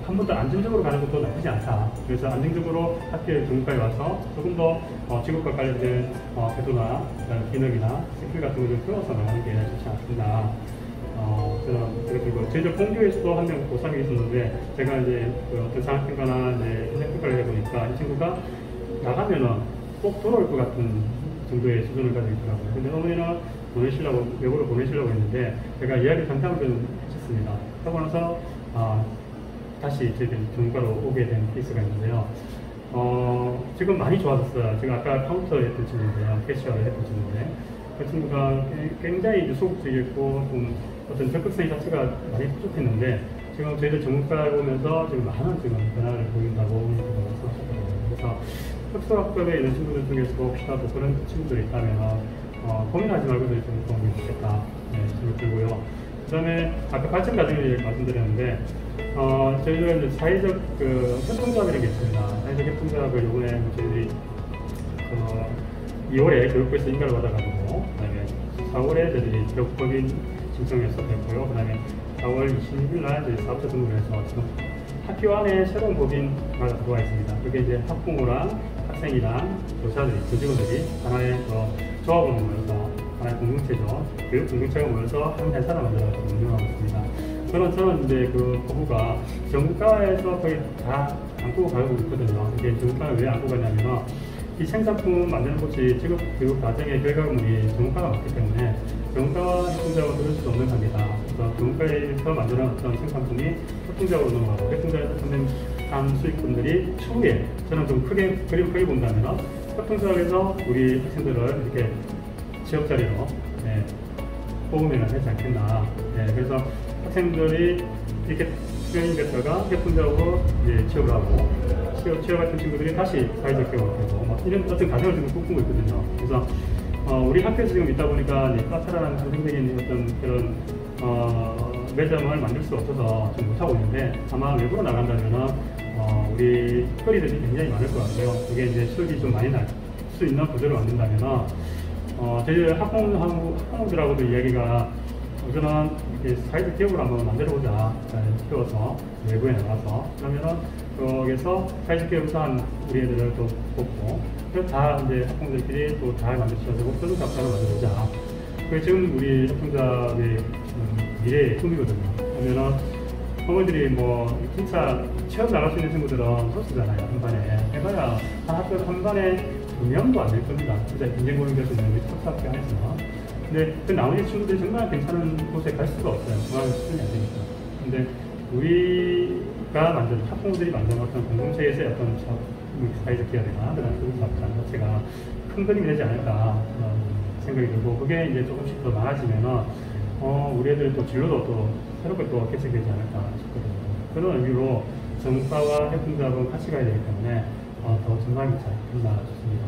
한 번 더 안정적으로 가는 것도 나쁘지 않다. 그래서 안정적으로 학교에 전문가에 와서 조금 더 직업과 관련된 태도나 기능이나 스킬 같은 걸 좀 배워서 나가는 게 좋지 않습니다. 저는 그리고 제주 공교에서도 한 명 고3이 있었는데 제가 이제 그 어떤 장학평가나 이제 인생평가를 해보니까 이 친구가 나가면은 꼭 돌아올 것 같은 정도의 수준을 가지고 있더라고요. 근데 어머니는 보내시려고, 외국으로 보내시려고 했는데 제가 이야기 상담을 좀 했습니다. 하고 나서 다시 저희들이 전문가로 오게 된 케이스가 있는데요. 지금 많이 좋아졌어요. 제가 아까 카운터 했던 친구인데요. 캐시어를 했던 친구인데 그 친구가 굉장히 이제 소극적이었고 좀 어떤 적극성 자체가 많이 부족했는데 지금 저희들 전문가에 오면서 지금 많은 지금 변화를 보인다고 말씀하셨거든요. 그래서 특수학급에 있는 친구들 중에서 혹시나 또 그런 친구들이 있다면 고민하지 말고 저희 좀 도움이 좋겠다 생각이 들고요. 그 다음에 아까 발전 과정을 말씀드렸는데 저희가 이제 사회적 협동조합이라는 게 있습니다. 사회적 협동조합을 이번에 저희들이 2월에 교육부에서 인가를 받아가지고 그다음에 4월에 저희들이 교육법인 신청해서 됐고요. 그 다음에 4월 26일 날 저희 사업자 등록을 해서 지금 학교 안에 새로운 법인가 들어와 있습니다. 그게 이제 학부모랑 학생이랑 교사들이, 교직원들이 하나의 조합을 모여서 하나의 공동체죠. 교육 공동체가 모여서 한 회사를 만들어서 운영하고 있습니다. 저는 이제 그 부부가 전문가에서 거의 다 안고 가고 있거든요. 이게 전문가를 왜 안고 가냐면 이 생산품 만드는 곳이 직업 교육 과정의 결과물이 전문가가 맞기 때문에 전문가와 협동작업을 들을 수 없는 관계다. 그래서 전문가에서 만드는 어떤 생산품이 협동작업으로 넘어가고 협동작업에서 찾는 수익분들이 추후에 저는 좀 그림 크게 본다면 협동작업에서 우리 학생들을 이렇게 취업자리로 뽑으면 하지 않겠나. 그래서 학생들이 이렇게 트레이닝 됐다가 협동작업으로 취업을 하고 취업했던 친구들이 다시 사회적 교육을 하고 이런 어떤 과정을 지금 꿈꾸고 있거든요. 그래서 우리 학교에서 지금 있다 보니까 카페라는 전생적인 어떤 그런 매점을 만들 수 없어서 좀 못하고 있는데 아마 외부로 나간다면 우리 특별히들이 굉장히 많을 것 같아요. 그게 이제 수익이 좀 많이 날 수 있는 구조를 만든다면 저희 학부모들하고도 이야기가 우선은 사회적 기업을 한번 만들어보자. 키워서 외부에 나가서 그러면은 거기서 사회적 기업에서 한 우리 애들을 또 뽑고 다 이제 학부모들끼리 또 잘 만들어주고 표준 cap사를 만들어보자. 그게 지금 우리 협동조합의 미래의 꿈이거든요. 그러면은 어머니들이 뭐 진짜 취업 나갈 수 있는 친구들은 소수잖아요. 한 반에 해봐야 한 학교 한 반에 2명도 안 될 겁니다. 진짜 경쟁 고용돼서 있는 우리 특수학교 안에서. 근데 그 나머지 친구들이 정말 괜찮은 곳에 갈 수가 없어요. 중앙에 수준이 안 되니까. 근데 우리가 만든 학부모들이 만든 어떤 공동체에서의 어떤 사회적 기업이나 그다음 교육사업장 자체가 큰 그림이 되지 않을까 생각이 들고 그게 이제 조금씩 더 많아지면은 우리 애들 또 진로도 또 새롭게 또 개척되지 않을까 싶거든요. 그런 의미로 전문가와 협동조합은 같이 가야 되기 때문에 더 전망이 잘 된다 싶습니다.